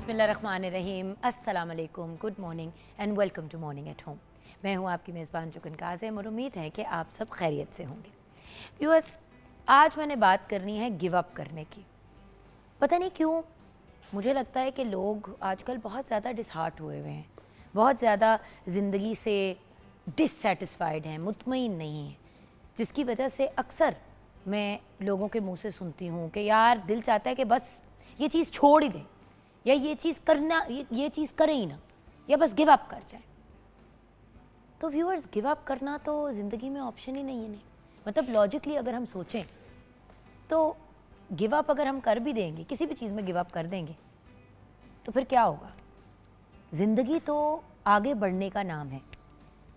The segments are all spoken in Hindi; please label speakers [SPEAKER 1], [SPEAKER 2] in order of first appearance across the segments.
[SPEAKER 1] बिस्मिल्लाहिर्रहमानिर्रहीम, अस्सलाम वालेकुम, good morning and welcome to morning at home. मैं हूँ आपकी मेज़बान जुगन काज़िम और उम्मीद है कि आप सब खैरियत से होंगे। व्यूअर्स, आज मैंने बात करनी है गिव अप करने की। पता नहीं क्यों मुझे लगता है कि लोग आजकल बहुत ज़्यादा डिसहार्ट हुए हुए हैं, बहुत ज़्यादा ज़िंदगी से डिससेटिस्फाइड हैं, मुतमईन नहीं हैं, जिसकी वजह से अक्सर मैं लोगों के मुंह से सुनती हूँ कि यार दिल चाहता है कि बस ये चीज़ छोड़ ही दें, या ये चीज़ करना, ये चीज़ करें ही ना, या बस गिव अप कर जाए। तो व्यूअर्स, गिव अप करना तो ज़िंदगी में ऑप्शन ही नहीं है। नहीं मतलब लॉजिकली अगर हम सोचें तो गिव अप अगर हम कर भी देंगे, किसी भी चीज़ में गिव अप कर देंगे, तो फिर क्या होगा? ज़िंदगी तो आगे बढ़ने का नाम है,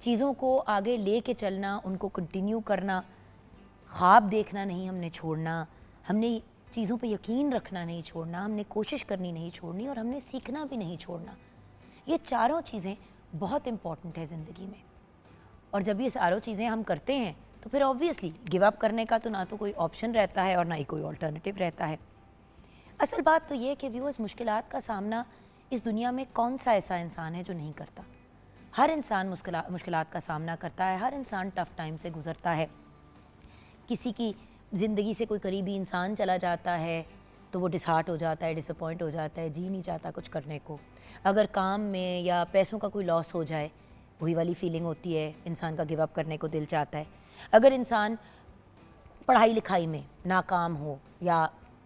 [SPEAKER 1] चीज़ों को आगे ले के चलना, उनको कंटिन्यू करना, ख्वाब देखना नहीं हमने छोड़ना, हमने चीज़ों पे यकीन रखना नहीं छोड़ना, हमने कोशिश करनी नहीं छोड़नी और हमने सीखना भी नहीं छोड़ना। ये चारों चीज़ें बहुत इम्पॉर्टेंट है ज़िंदगी में। और जब ये चारों चीज़ें हम करते हैं तो फिर ऑब्वियसली गिव अप करने का तो ना तो कोई ऑप्शन रहता है और ना ही कोई ऑल्टरनेटिव रहता है। असल बात तो ये है कि व्यूअर्स, मुश्किलात का सामना इस दुनिया में कौन सा ऐसा इंसान है जो नहीं करता। हर इंसान मुश्किलात का सामना करता है, हर इंसान टफ़ टाइम से गुज़रता है। किसी की ज़िंदगी से कोई करीबी इंसान चला जाता है तो वो डिसहार्ट हो जाता है, डिसअपॉइंट हो जाता है, जी नहीं चाहता कुछ करने को। अगर काम में या पैसों का कोई लॉस हो जाए, वही वाली फीलिंग होती है, इंसान का गिव अप करने को दिल चाहता है। अगर इंसान पढ़ाई लिखाई में नाकाम हो या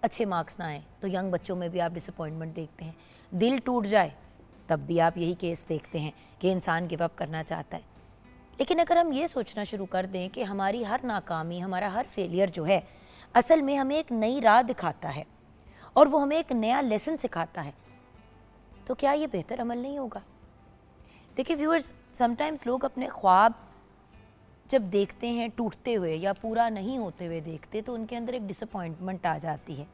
[SPEAKER 1] अच्छे मार्क्स ना आए, तो यंग बच्चों में भी आप डिसअपॉइंटमेंट देखते हैं। दिल टूट जाए तब भी आप यही केस देखते हैं कि इंसान गिव अप करना चाहता है। लेकिन अगर हम ये सोचना शुरू कर दें कि हमारी हर नाकामी, हमारा हर फेलियर जो है, असल में हमें एक नई राह दिखाता है और वो हमें एक नया लेसन सिखाता है, तो क्या ये बेहतर अमल नहीं होगा? देखिए व्यूअर्स, समटाइम्स लोग अपने ख्वाब जब देखते हैं टूटते हुए या पूरा नहीं होते हुए देखते, तो उनके अंदर एक डिसअपॉइंटमेंट आ जाती है।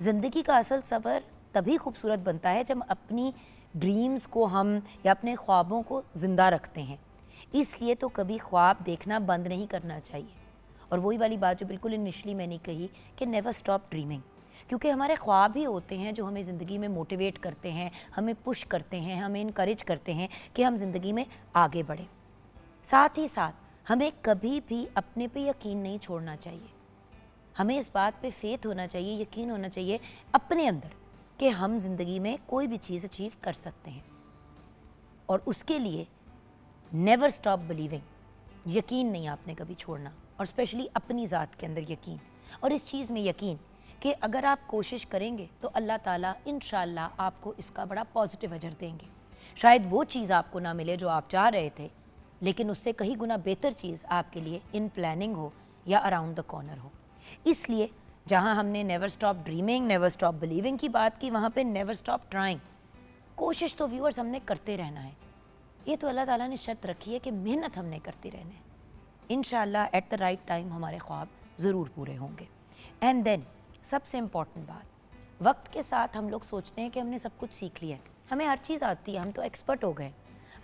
[SPEAKER 1] ज़िंदगी का असल सफ़र तभी खूबसूरत बनता है जब अपनी ड्रीम्स को हम या अपने ख्वाबों को ज़िंदा रखते हैं। इसलिए तो कभी ख्वाब देखना बंद नहीं करना चाहिए। और वही वाली बात जो बिल्कुल इनिशियली मैंने कही कि नेवर स्टॉप ड्रीमिंग, क्योंकि हमारे ख्वाब ही होते हैं जो हमें ज़िंदगी में मोटिवेट करते हैं, हमें पुश करते हैं, हमें इनकरेज करते हैं कि हम ज़िंदगी में आगे बढ़ें। साथ ही साथ हमें कभी भी अपने पे यकीन नहीं छोड़ना चाहिए। हमें इस बात पे फेथ होना चाहिए, यकीन होना चाहिए अपने अंदर कि हम ज़िंदगी में कोई भी चीज़ अचीव कर सकते हैं। और उसके लिए नेवर स्टॉप बिलीविंग, यकीन नहीं आपने कभी छोड़ना, और स्पेशली अपनी ज़ात के अंदर यकीन, और इस चीज़ में यकीन कि अगर आप कोशिश करेंगे तो अल्लाह ताला इंशाअल्लाह आपको इसका बड़ा पॉजिटिव अजर देंगे। शायद वो चीज़ आपको ना मिले जो आप चाह रहे थे, लेकिन उससे कहीं गुना बेहतर चीज़ आपके लिए इन प्लानिंग हो या अराउंड द कॉर्नर हो। इसलिए जहाँ हमने never stop dreaming, never stop believing की बात की, वहाँ पे नेवर स्टॉप ट्राइंग, कोशिश तो व्यूअर्स हमने करते रहना है। ये तो अल्लाह ताला ने शर्त रखी है कि मेहनत हमने करते रहना है। इंशाअल्लाह एट द राइट टाइम हमारे ख्वाब ज़रूर पूरे होंगे। एंड देन सबसे इम्पॉर्टेंट बात, वक्त के साथ हम लोग सोचते हैं कि हमने सब कुछ सीख लिया है, हमें हर चीज़ आती है, हम तो एक्सपर्ट हो गए।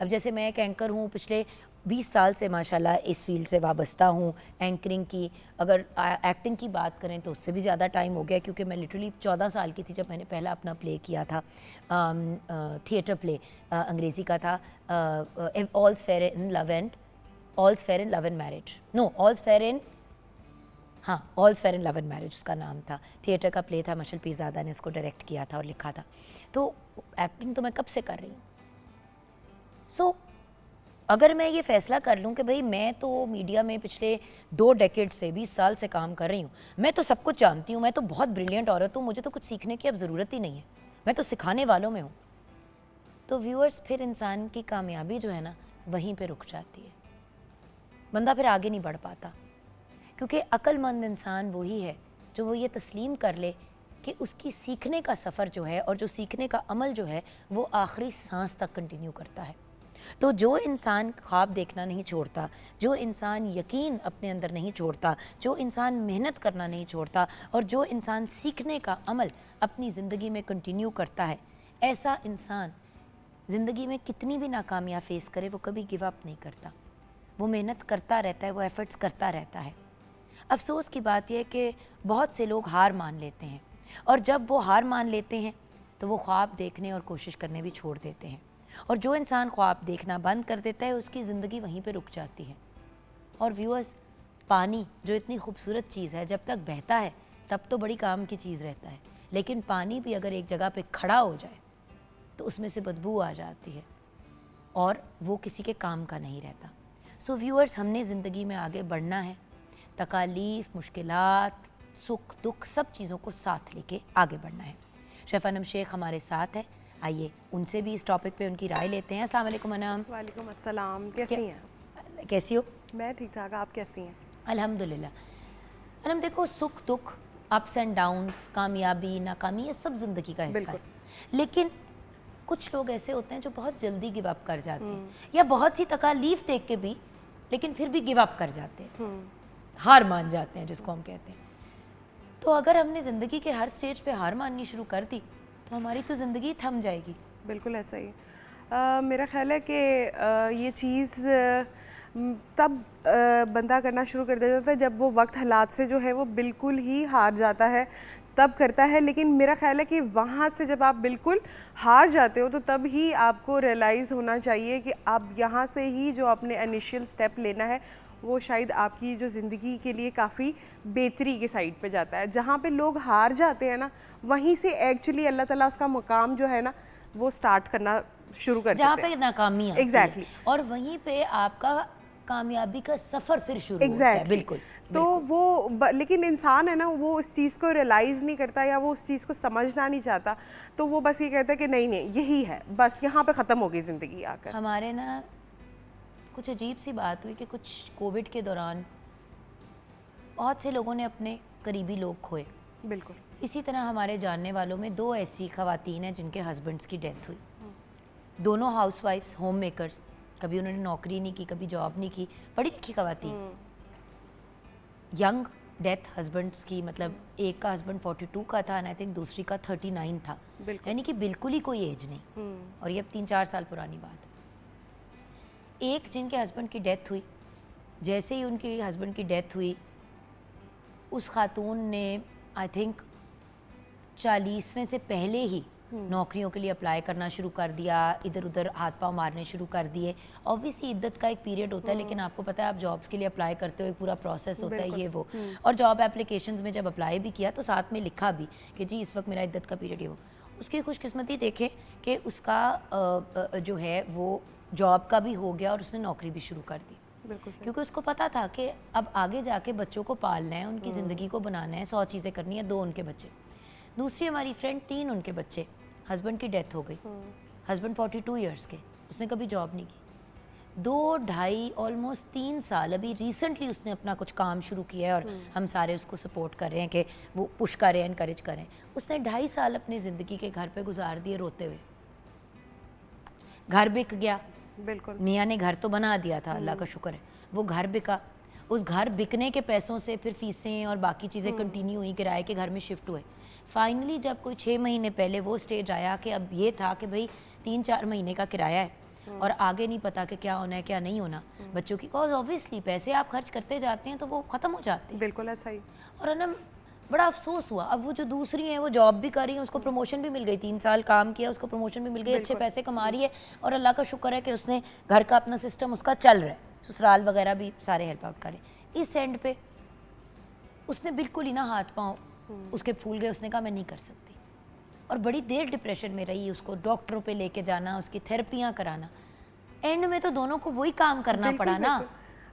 [SPEAKER 1] अब जैसे मैं एक एंकर हूँ, पिछले 20 साल से माशाल्लाह इस फील्ड से वाबस्ता हूँ एंकरिंग की। अगर एक्टिंग की बात करें तो उससे भी ज़्यादा टाइम हो गया, क्योंकि मैं लिटरली 14 साल की थी जब मैंने पहला अपना प्ले किया था, थिएटर प्ले अंग्रेज़ी का था, all's fair in love and marriage, no all's fair in, हाँ, all's fair in love and marriage उसका नाम था। थिएटर का प्ले था, मशल पीरज़ादा ने उसको डायरेक्ट किया था और लिखा था। तो एक्टिंग तो मैं कब से कर रही हूँ। सो अगर मैं ये फ़ैसला कर लूँ कि भाई मैं तो मीडिया में पिछले 2 डेकेड से 20 साल से काम कर रही हूँ, मैं तो सब कुछ जानती हूँ, मैं तो बहुत ब्रिलियंट औरत हूँ, मुझे तो कुछ सीखने की अब ज़रूरत ही नहीं है, मैं तो सिखाने वालों में हूँ, तो व्यूअर्स फिर इंसान की कामयाबी जो है ना वहीं पे रुक जाती है। बंदा फिर आगे नहीं बढ़ पाता, क्योंकि अक्लमंद इंसान वही है जो वो ये तस्लीम कर ले कि उसकी सीखने का सफ़र जो है और जो सीखने का अमल जो है वो आखिरी सांस तक कंटिन्यू करता है। तो जो इंसान ख्वाब देखना नहीं छोड़ता, जो इंसान यकीन अपने अंदर नहीं छोड़ता, जो इंसान मेहनत करना नहीं छोड़ता और जो इंसान सीखने का अमल अपनी ज़िंदगी में कंटिन्यू करता है, ऐसा इंसान ज़िंदगी में कितनी भी नाकामियाँ फेस करे वो कभी गिव अप नहीं करता। वो मेहनत करता रहता है, वो एफ़र्ट्स करता रहता है। अफ़सोस की बात यह है कि बहुत से लोग हार मान लेते हैं, और जब वो हार मान लेते हैं तो वो ख्वाब देखने और कोशिश करने भी छोड़ देते हैं। और जो इंसान ख्वाब देखना बंद कर देता है उसकी ज़िंदगी वहीं पे रुक जाती है। और व्यूअर्स, पानी जो इतनी खूबसूरत चीज़ है, जब तक बहता है तब तो बड़ी काम की चीज़ रहता है, लेकिन पानी भी अगर एक जगह पे खड़ा हो जाए तो उसमें से बदबू आ जाती है और वो किसी के काम का नहीं रहता। सो व्यूअर्स, हमने ज़िंदगी में आगे बढ़ना है, तकालीफ, मुश्किलात, सुख दुख सब चीज़ों को साथ लेके आगे बढ़ना है। शेफ़ अनम शेख हमारे साथ है, आइए उनसे भी इस टॉपिक पे उनकी राय लेते हैं। अस्सलाम वालेकुम अनम।
[SPEAKER 2] वालेकुम अस्सलाम, कैसी हैं?
[SPEAKER 1] कैसी हो?
[SPEAKER 2] मैं ठीक ठाक, आप कैसी हैं?
[SPEAKER 1] अल्हम्दुलिल्लाह। अनम देखो, सुख दुख, अप्स एंड डाउन्स, कामयाबी नाकामी, ये सब ज़िंदगी का हिस्सा है, लेकिन कुछ लोग ऐसे होते हैं जो बहुत जल्दी गिव अप कर जाते हैं, या बहुत सी तकालीफ देख के भी लेकिन फिर भी गिव अप कर जाते हैं, हार मान जाते हैं जिसको हम कहते हैं। तो अगर हमने ज़िंदगी के हर स्टेज पे हार माननी शुरू कर दी तो हमारी तो ज़िंदगी थम जाएगी।
[SPEAKER 2] बिल्कुल ऐसा ही। मेरा ख्याल है कि ये चीज़ तब बंदा करना शुरू कर देता है जब वो वक्त हालात से जो है वो बिल्कुल ही हार जाता है, तब करता है। लेकिन मेरा ख्याल है कि वहाँ से जब आप बिल्कुल हार जाते हो तो तब ही आपको रियलाइज़ होना चाहिए कि आप यहाँ से ही जो अपने इनिशियल स्टेप लेना है वो शायद आपकी जो ज़िंदगी के लिए काफ़ी बेहतरी के साइड पे जाता है। जहाँ पे लोग हार जाते हैं ना, वहीं से एक्चुअली अल्लाह ताला उसका मुकाम जो है ना वो स्टार्ट करना शुरू कर देते हैं,
[SPEAKER 1] जहाँ पे नाकामी आती
[SPEAKER 2] एग्जैक्टली
[SPEAKER 1] है, और वहीं पे आपका कामयाबी का सफ़र फिर शुरू होता है। बिल्कुल।
[SPEAKER 2] तो वो लेकिन इंसान है ना, वो उस चीज़ को रियलाइज़ नहीं करता या वो उस चीज़ को समझना नहीं चाहता, तो वो बस ये कहता है कि नहीं नहीं यही है, बस यहाँ पे ख़त्म हो गई ज़िंदगी आकर।
[SPEAKER 1] हमारे ना कुछ अजीब सी बात हुई कि कुछ कोविड के दौरान बहुत से लोगों ने अपने करीबी लोग खोए।
[SPEAKER 2] बिल्कुल।
[SPEAKER 1] इसी तरह हमारे जानने वालों में 2 ऐसी ख़वातीन हैं जिनके हस्बैंड्स की डेथ हुई। दोनों हाउसवाइफ्स, होम मेकर्स, कभी उन्होंने नौकरी नहीं की, कभी जॉब नहीं की, पढ़ी लिखी ख़वातीन। यंग डेथ हस्बैंड्स की, मतलब एक का हस्बैंड 42 का था, आई थिंक दूसरी का 39 था, यानी कि बिल्कुल ही कोई एज नहीं। और ये अब 3-4 साल पुरानी बात है। एक जिनके हस्बैंड की डेथ हुई, जैसे ही उनके हस्बैंड की डेथ हुई, उस खातून ने आई थिंक 40वें से पहले ही नौकरियों के लिए अप्लाई करना शुरू कर दिया, इधर उधर हाथ पाँव मारने शुरू कर दिए। ऑब्वियसली इद्दत का एक पीरियड होता है, लेकिन आपको पता है आप जॉब्स के लिए अप्लाई करते हो, एक पूरा प्रोसेस होता है ये वो। और जॉब एप्लीकेशंस में जब अप्लाई भी किया तो साथ में लिखा भी कि जी इस वक्त मेरा इद्दत का पीरियड है वो। उसकी खुशकिस्मती देखें कि उसका जो है वो जॉब का भी हो गया और उसने नौकरी भी शुरू कर दी, क्योंकि उसको पता था कि अब आगे जाके बच्चों को पालना है, उनकी ज़िंदगी को बनाना है, 100 चीज़ें करनी है। 2 उनके बच्चे। दूसरी हमारी फ्रेंड, 3 उनके बच्चे, हस्बैंड की डेथ हो गई। हस्बैंड 42 ईयर्स के, उसने कभी जॉब नहीं की। 2-2.5 ऑलमोस्ट 3 साल, अभी रिसेंटली उसने अपना कुछ काम शुरू किया है और हम सारे उसको सपोर्ट कर रहे हैं कि वो पुश कर रहे हैं, इनकरेज कर रहे हैं। उसने 2.5 साल अपनी ज़िंदगी के घर पे गुजार दिए रोते हुए। घर बिक गया,
[SPEAKER 2] बिल्कुल, मियाँ
[SPEAKER 1] ने घर तो बना दिया था, अल्लाह का शुक्र है, वो घर बिका। उस घर बिकने के पैसों से फिर फीसें और बाकी चीज़ें कंटिन्यू हुई, किराए के घर में शिफ्ट हुए। फाइनली जब कोई 6 महीने पहले वो स्टेज आया कि अब ये था कि भाई 3-4 महीने का किराया है और आगे नहीं पता कि क्या होना है क्या नहीं होना बच्चों की, कॉज ऑब्वियसली पैसे आप खर्च करते जाते हैं तो वो ख़त्म हो जाते हैं।
[SPEAKER 2] बिल्कुल ऐसा ही।
[SPEAKER 1] और है ना, बड़ा अफसोस हुआ। अब वो जो दूसरी हैं वो जॉब भी कर रही हैं, उसको प्रमोशन भी मिल गई, 3 साल काम किया, उसको प्रमोशन भी मिल गई, अच्छे पैसे कमा रही है और अल्लाह का शुक्र है कि उसने घर का अपना सिस्टम उसका चल रहा है, ससुराल वगैरह भी सारे हेल्प आउट करें। इस एंड पे उसने बिल्कुल ही ना हाथ पाँव उसके फूल गए, उसने कहा मैं नहीं कर सकती, और बड़ी देर डिप्रेशन में रही, उसको डॉक्टरों पे लेके जाना, उसकी थेरेपियाँ कराना, एंड में तो दोनों को वही काम करना पड़ा ना।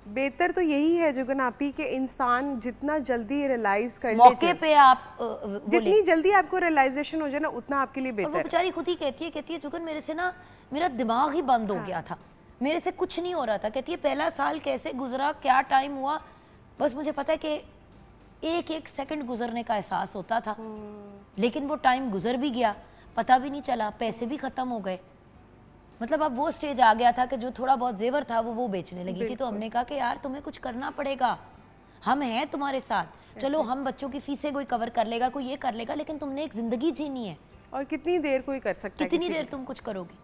[SPEAKER 2] बेहतर तो यही है जुगन आपी के इंसान जितना जल्दी रियलाइज कर ले,
[SPEAKER 1] मौके पे आप
[SPEAKER 2] जितनी जल्दी आपको रियलाइजेशन हो जाए ना उतना आपके लिए बेहतर है।
[SPEAKER 1] वो बेचारी खुद ही कहती है जुगन मेरे से ना मेरा दिमाग ही बंद हो गया था, मेरे से कुछ नहीं हो रहा था। कहती है पहला साल कैसे गुजरा, क्या टाइम हुआ, बस मुझे पता है कि एक एक सेकंड गुजरने का एहसास होता था, लेकिन वो टाइम गुजर भी गया, पता भी नहीं चला, पैसे भी खत्म हो गए। मतलब अब वो स्टेज आ गया था कि जो थोड़ा बहुत जेवर था वो बेचने लगी थी। तो हमने कहा कि यार तुम्हें कुछ करना पड़ेगा, हम हैं तुम्हारे साथ, चलो हम बच्चों की फीसें कोई कवर कर लेगा, कोई ये कर लेगा, लेकिन तुमने एक जिंदगी जीनी है।
[SPEAKER 2] और कितनी देर कोई कर सकता है,
[SPEAKER 1] कितनी देर तुम कुछ करोगी,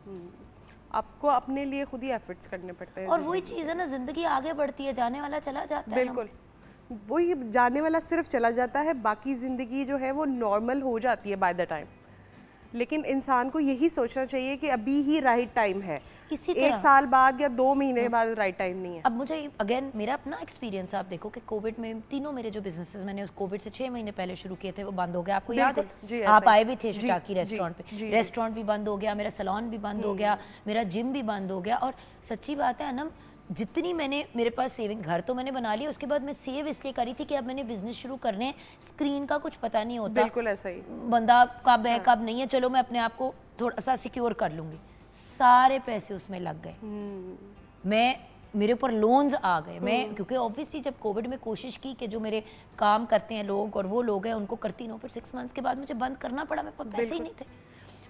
[SPEAKER 2] आपको अपने लिए खुद ही एफर्ट्स करने पड़ते हैं।
[SPEAKER 1] और वही चीज़ है ना, जिंदगी आगे बढ़ती है, जाने वाला चला जाता है।
[SPEAKER 2] बिल्कुल, वही जाने वाला सिर्फ चला जाता है, बाकी जिंदगी जो है वो नॉर्मल हो जाती है बाय द टाइम। लेकिन इंसान को यही सोचना चाहिए कि अभी ही राइट टाइम है,
[SPEAKER 1] इसी
[SPEAKER 2] एक
[SPEAKER 1] तरह
[SPEAKER 2] साल बाद या 2 महीने बाद राइट टाइम नहीं है।
[SPEAKER 1] अब मुझे अगेन मेरा अपना एक्सपीरियंस आप देखो कि कोविड में तीनों मेरे जो बिजनेसेस मैंने उस कोविड से 6 महीने पहले शुरू किए थे वो बंद हो गए। आपको याद
[SPEAKER 2] जी,
[SPEAKER 1] है
[SPEAKER 2] ऐसा
[SPEAKER 1] आप
[SPEAKER 2] ही।
[SPEAKER 1] आए भी थे
[SPEAKER 2] जी,
[SPEAKER 1] शिटाकी
[SPEAKER 2] जी,
[SPEAKER 1] रेस्टोरेंट पे,
[SPEAKER 2] जी,
[SPEAKER 1] रेस्टोरेंट भी बंद हो गया, मेरा सैलून भी बंद हो गया, मेरा जिम भी बंद हो गया। और सच्ची बात है अनम, जितनी मैंने मेरे पास सेविंग, घर तो मैंने बना लिया, उसके बाद मैं सेव इसलिए करी थी कि अब मैंने बिजनेस शुरू करने, स्क्रीन का कुछ पता नहीं होता,
[SPEAKER 2] बिल्कुल ऐसा ही,
[SPEAKER 1] बंदा कब है कब नहीं है, चलो मैं अपने आप को थोड़ा सा सिक्योर कर लूंगी। सारे पैसे उसमें लग गए, मैं मेरे ऊपर लोन्स आ गए। मैं क्योंकि ऑब्वियसली जब कोविड में कोशिश की कि जो मेरे काम करते हैं लोग और वो लोग हैं उनको करती रहूं, फिर 6 मंथ्स के बाद मुझे बंद करना पड़ा, मेरे पास पैसे ही नहीं थे।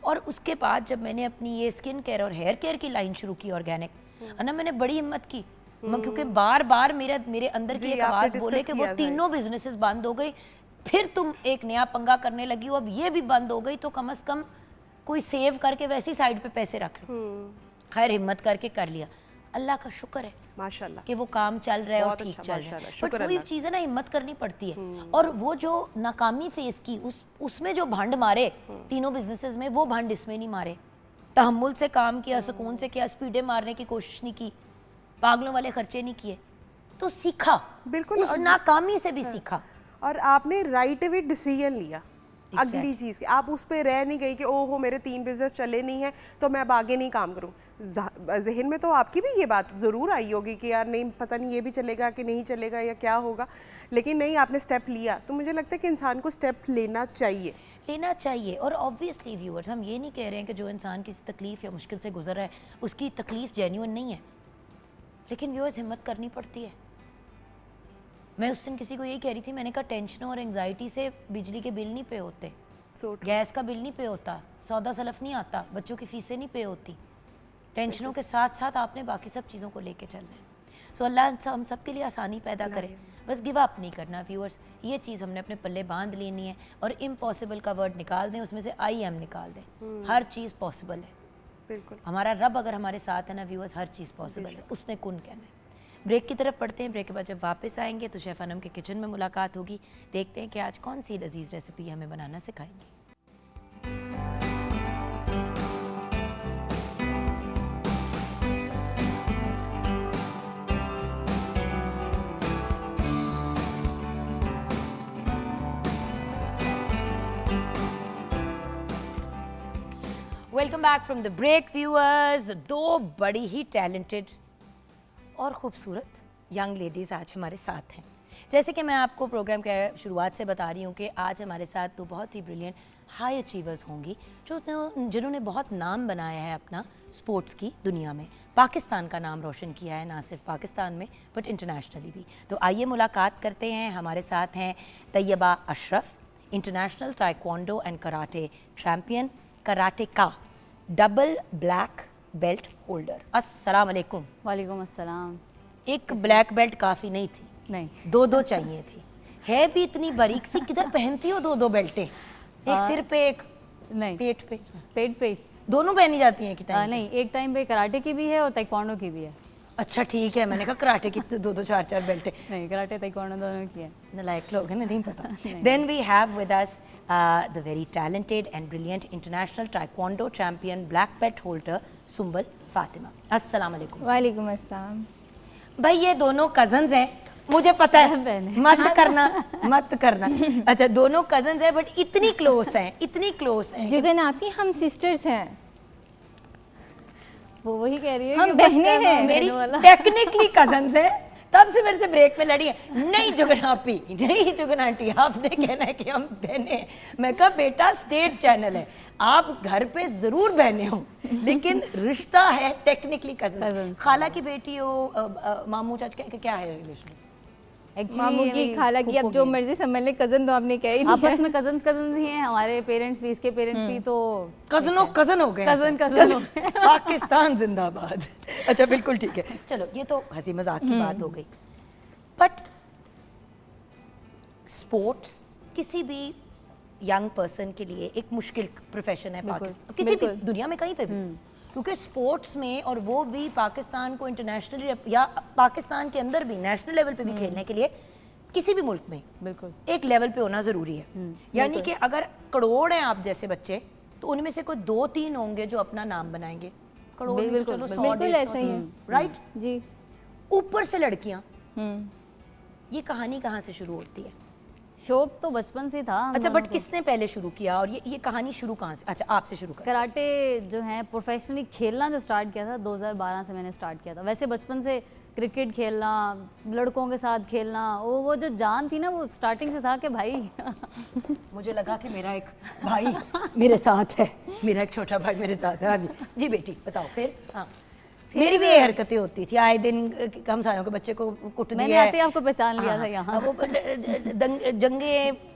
[SPEAKER 1] और उसके बाद जब मैंने अपनी ये स्किन केयर और हेयर केयर की लाइन शुरू की ऑर्गेनिक, ना मैंने बड़ी हिम्मत की, क्योंकि बार बार मेरे अंदर की एक आवाज़ बोले कि वो तीनों बिजनेसेस बंद हो गई, फिर तुम एक नया पंगा करने लगी हो, अब ये भी बंद हो गई तो कम से कम कोई सेव करके वैसी साइड पे पैसे रख लो। खैर हिम्मत करके कर लिया, अल्लाह का शुक्र है
[SPEAKER 2] माशाल्लाह
[SPEAKER 1] कि वो काम चल रहा है और ठीक चल रहा है। बट वही चीज़ है ना, हिम्मत करनी पड़ती है। और वो जो नाकामी फेस की उसमें जो भंड मारे तीनों बिजनेसेस में, वो भंड इसमें नहीं मारे। तहम्मुल से काम किया, सुकून से किया, स्पीडे मारने की कोशिश नहीं की, पागलों वाले खर्चे नहीं किए, तो सीखा,
[SPEAKER 2] बिल्कुल
[SPEAKER 1] उस नाकामी से भी सीखा।
[SPEAKER 2] और आपने राइट वे डिसीजन लिया अगली चीज़ की, आप उस पर रह नहीं गई कि ओहो मेरे 3 बिजनेस चले नहीं हैं तो मैं अब आगे नहीं काम करूँ। जहन में तो आपकी भी ये बात ज़रूर आई होगी कि यार नहीं, पता नहीं ये भी चलेगा कि नहीं चलेगा या क्या होगा, लेकिन नहीं, आपने स्टेप लिया। तो मुझे लगता है कि इंसान को स्टेप लेना चाहिए। और ऑब्वियसली व्यूअर्स, हम ये नहीं कह रहे हैं कि जो इंसान किसी तकलीफ़ या मुश्किल से गुजर रहा है उसकी तकलीफ़ जेन्युइन नहीं है, लेकिन व्यूअर्स हिम्मत करनी पड़ती है। मैं उस दिन किसी को यही कह रही थी, मैंने कहा टेंशनों और एंग्जाइटी से बिजली के बिल नहीं पे होते, गैस का बिल नहीं पे होता, सौदा सलफ नहीं आता, बच्चों की फीसें नहीं पे होती। टेंशनों के साथ साथ आपने बाकी सब चीज़ों को लेके चलना है। सो अल्लाह हम सब के लिए आसानी पैदा करे, बस गिव अप नहीं करना व्यूअर्स। ये चीज़ हमने अपने पल्ले बांध लेनी है और इम्पॉसिबल का वर्ड निकाल दें, उसमें से आई एम निकाल दें। हर चीज़ पॉसिबल है, बिल्कुल।
[SPEAKER 1] हमारा रब अगर हमारे साथ है ना व्यूअर्स, हर चीज़ पॉसिबल है, उसने कुन कहना है। ब्रेक की तरफ पढ़ते हैं, ब्रेक के बाद जब वापस आएंगे तो शेफ़ अनम के किचन में मुलाकात होगी। देखते हैं कि आज कौन सी लजीज रेसिपी हमें बनाना सिखाएंगी। Welcome back from the break viewers. 2 बड़ी ही टैलेंटेड और ख़ूबसूरत यंग लेडीज़ आज हमारे साथ हैं। जैसे कि मैं आपको प्रोग्राम के शुरुआत से बता रही हूँ कि आज हमारे साथ 2 बहुत ही ब्रिलियंट हाई अचीवर्स होंगी जिन्होंने बहुत नाम बनाया है अपना स्पोर्ट्स की दुनिया में, पाकिस्तान का नाम रोशन किया है, ना सिर्फ पाकिस्तान में बट इंटरनेशनली भी। तो आइए मुलाकात करते हैं। हमारे साथ हैं Taiba Ashraf, international taekwondo and karate champion, karate का डबल ब्लैक बेल्ट होल्डर। अस्सलाम वालेकुम।
[SPEAKER 3] वालेकुम अस्सलाम।
[SPEAKER 1] एक ब्लैक बेल्ट काफ़ी नहीं थी,
[SPEAKER 3] नहीं
[SPEAKER 1] 2 चाहिए थी। है भी इतनी बारीक सी, किधर पहनती हो 2 बेल्टें? एक सिर पे, एक
[SPEAKER 3] नहीं
[SPEAKER 1] पेट पे,
[SPEAKER 3] पेट
[SPEAKER 1] दोनों पहनी जाती हैं कि टाइम?
[SPEAKER 3] नहीं, एक टाइम पे कराटे की भी है और ताइक्वांडो की भी है।
[SPEAKER 1] अच्छा ठीक है, मैंने कहा कराटे की 2 4 बेल्टें।
[SPEAKER 3] नहीं, कराटे ताइक्वांडो दोनों की है।
[SPEAKER 1] नालायक लोग हैं ना, नहीं पता। Then we have with us the very talented and brilliant international taekwondo champion black belt holder Sumbal Fatima. अस्सलाम वालेकुम।
[SPEAKER 4] वालेकुम अस्सलाम।
[SPEAKER 1] भाई ये दोनों कजन्स हैं, मुझे पता है, मत करना। अच्छा, दोनों कजन्स हैं बट इतनी क्लोज हैं,
[SPEAKER 4] जुगन आपकी हम सिस्टर्स हैं,
[SPEAKER 3] वो वही कह रही है
[SPEAKER 4] हम बहनें हैं।
[SPEAKER 1] मेरी टेक्निकली कजन्स हैं, तब से मेरे से ब्रेक में लड़ी है। नहीं जुगन आपी, नहीं जुगन आंटी, आपने कहना है कि हम बहने हैं। मैं कहा बेटा स्टेट चैनल है, आप घर पे जरूर बहने हो लेकिन रिश्ता है टेक्निकली कजन। खाला की बेटी हो, मामू चाचा, क्या है रिलेशन?
[SPEAKER 4] मामू की, खाला की, अब जो मर्जी समझ ले, कजन तो आपने कह ही दिया।
[SPEAKER 3] आपस में कजन ही हैं, हमारे पेरेंट्स भी, इसके पेरेंट्स भी, तो
[SPEAKER 1] कजन हो गए,
[SPEAKER 3] कजन हो गए।
[SPEAKER 1] पाकिस्तान जिंदाबाद। अच्छा बिल्कुल ठीक है, चलो ये तो हंसी मजाक की बात हो गई। बट स्पोर्ट्स किसी भी यंग पर्सन के लिए एक मुश्किल प्रोफेशन है पाकिस्तान, किसी भी दुनिया में कहीं पे भी, क्योंकि स्पोर्ट्स में, और वो भी पाकिस्तान को इंटरनेशनली या पाकिस्तान के अंदर भी नेशनल लेवल पे भी खेलने के लिए किसी भी मुल्क में
[SPEAKER 3] बिल्कुल
[SPEAKER 1] एक लेवल पे होना ज़रूरी है। यानी कि अगर करोड़ हैं आप जैसे बच्चे तो उनमें से कोई 2-3 होंगे जो अपना नाम बनाएंगे, करोड़ में
[SPEAKER 3] बिल्कुल,
[SPEAKER 1] चलो 100
[SPEAKER 4] बिल्कुल
[SPEAKER 1] 150,
[SPEAKER 4] ऐसा ही है।
[SPEAKER 1] राइट।
[SPEAKER 4] जी।
[SPEAKER 1] ऊपर से लड़कियां,
[SPEAKER 4] हम्म।
[SPEAKER 1] ये कहानी कहाँ से शुरू होती है?
[SPEAKER 3] शौक तो बचपन से था हम
[SPEAKER 1] अच्छा,
[SPEAKER 3] दोनों
[SPEAKER 1] बट
[SPEAKER 3] को।
[SPEAKER 1] किसने पहले शुरू किया और ये कहानी शुरू कहाँ से? अच्छा, आपसे शुरू कर।
[SPEAKER 3] कराटे जो है प्रोफेशनली खेलना जो स्टार्ट किया था 2012 से मैंने स्टार्ट किया था। वैसे बचपन से क्रिकेट खेलना, लड़कों के साथ खेलना, वो जो जान थी ना वो स्टार्टिंग से था कि भाई
[SPEAKER 1] मुझे लगा कि मेरा एक भाई मेरे साथ है, मेरा एक छोटा भाई मेरे साथ है। हाँ जी, जी बेटी बताओ फिर। हाँ, मेरी भी ये हरकतें होती थी, आए दिन हम सायों के बच्चे को कुट दिया
[SPEAKER 3] मैंने
[SPEAKER 1] है।
[SPEAKER 3] आते ही आपको पहचान लिया
[SPEAKER 1] हाँ,
[SPEAKER 3] था यहाँ।
[SPEAKER 1] वो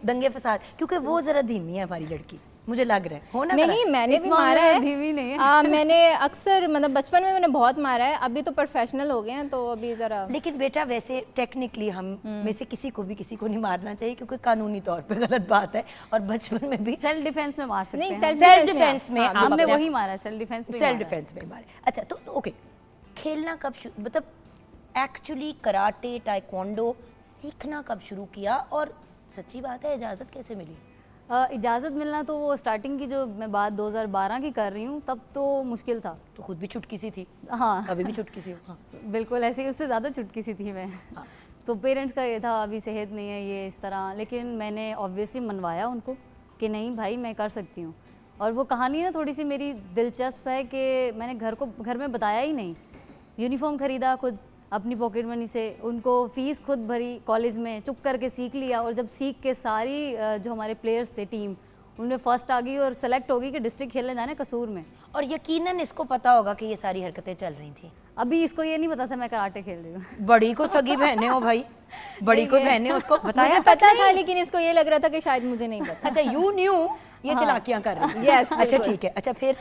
[SPEAKER 1] दंगे फसाद, क्योंकि वो जरा धीमी है हमारी लड़की, मुझे लग रहा है, हो ना?
[SPEAKER 4] नहीं, मैंने
[SPEAKER 3] इस
[SPEAKER 4] भी
[SPEAKER 3] मामले
[SPEAKER 4] मारा
[SPEAKER 3] में
[SPEAKER 4] है।
[SPEAKER 3] धीमी नहीं है।
[SPEAKER 4] मैंने अक्सर मतलब बचपन में मैंने बहुत मारा है, अभी तो प्रोफेशनल हो गए हैं तो अभी ज़रा।
[SPEAKER 1] लेकिन बेटा वैसे टेक्निकली हम में से किसी को नहीं मारना चाहिए, क्योंकि कानूनी तौर पे गलत बात है, और बचपन में भी
[SPEAKER 3] सेल्फ डिफेंस में मार सकते
[SPEAKER 4] नहीं,
[SPEAKER 3] हैं।
[SPEAKER 1] सेल्फ डिफेंस में
[SPEAKER 4] हाँ,
[SPEAKER 1] आप
[SPEAKER 3] हमने
[SPEAKER 1] अपने-
[SPEAKER 3] वही मारा है, सेल्फ डिफेंस में
[SPEAKER 1] सेल्फ डिफेंस में मारे। अच्छा, तो ओके, खेलना कब शुरू, मतलब एक्चुअली कराटे टाइक्वांडो सीखना कब शुरू किया, और सच्ची बात है इजाज़त कैसे मिली?
[SPEAKER 3] इजाज़त मिलना तो वो स्टार्टिंग की जो मैं बात 2012 की कर रही हूँ तब तो मुश्किल था।
[SPEAKER 1] तो खुद भी चुटकी सी थी,
[SPEAKER 3] हाँ
[SPEAKER 1] अभी भी चुटकी सी हो। हाँ।
[SPEAKER 3] बिल्कुल ऐसे ही, उससे ज़्यादा चुटकी सी थी मैं।
[SPEAKER 1] हाँ।
[SPEAKER 3] तो पेरेंट्स का ये था अभी सेहत नहीं है ये इस तरह, लेकिन मैंने ऑब्वियसली मनवाया उनको कि नहीं भाई मैं कर सकती हूँ। और वो कहानी ना थोड़ी सी मेरी दिलचस्प है कि मैंने घर में बताया ही नहीं। यूनिफॉर्म ख़रीदा खुद अपनी पॉकेट मनी से, उनको फ़ीस खुद भरी कॉलेज में, चुप करके सीख लिया। और जब सीख के सारी जो हमारे प्लेयर्स थे टीम उनमें फर्स्ट आ गई और सेलेक्ट हो गई कि डिस्ट्रिक्ट खेलने जाना है कसूर में।
[SPEAKER 1] और यकीनन इसको पता होगा कि ये सारी हरकतें चल रही थी।
[SPEAKER 3] अभी इसको ये नहीं पता था मैं कराटे खेल रही हूँ।
[SPEAKER 1] बड़ी को सगी बहने हो भाई, बड़ी को बहने उसको बताया
[SPEAKER 4] मुझे पता था, लेकिन इसको ये लग रहा था कि शायद मुझे नहीं पता।
[SPEAKER 1] अच्छा, यू न्यू ये चलाकियां कर रही थी।
[SPEAKER 4] Yes,
[SPEAKER 1] अच्छा
[SPEAKER 4] बिल्कुल।
[SPEAKER 1] ठीक है। अच्छा फिर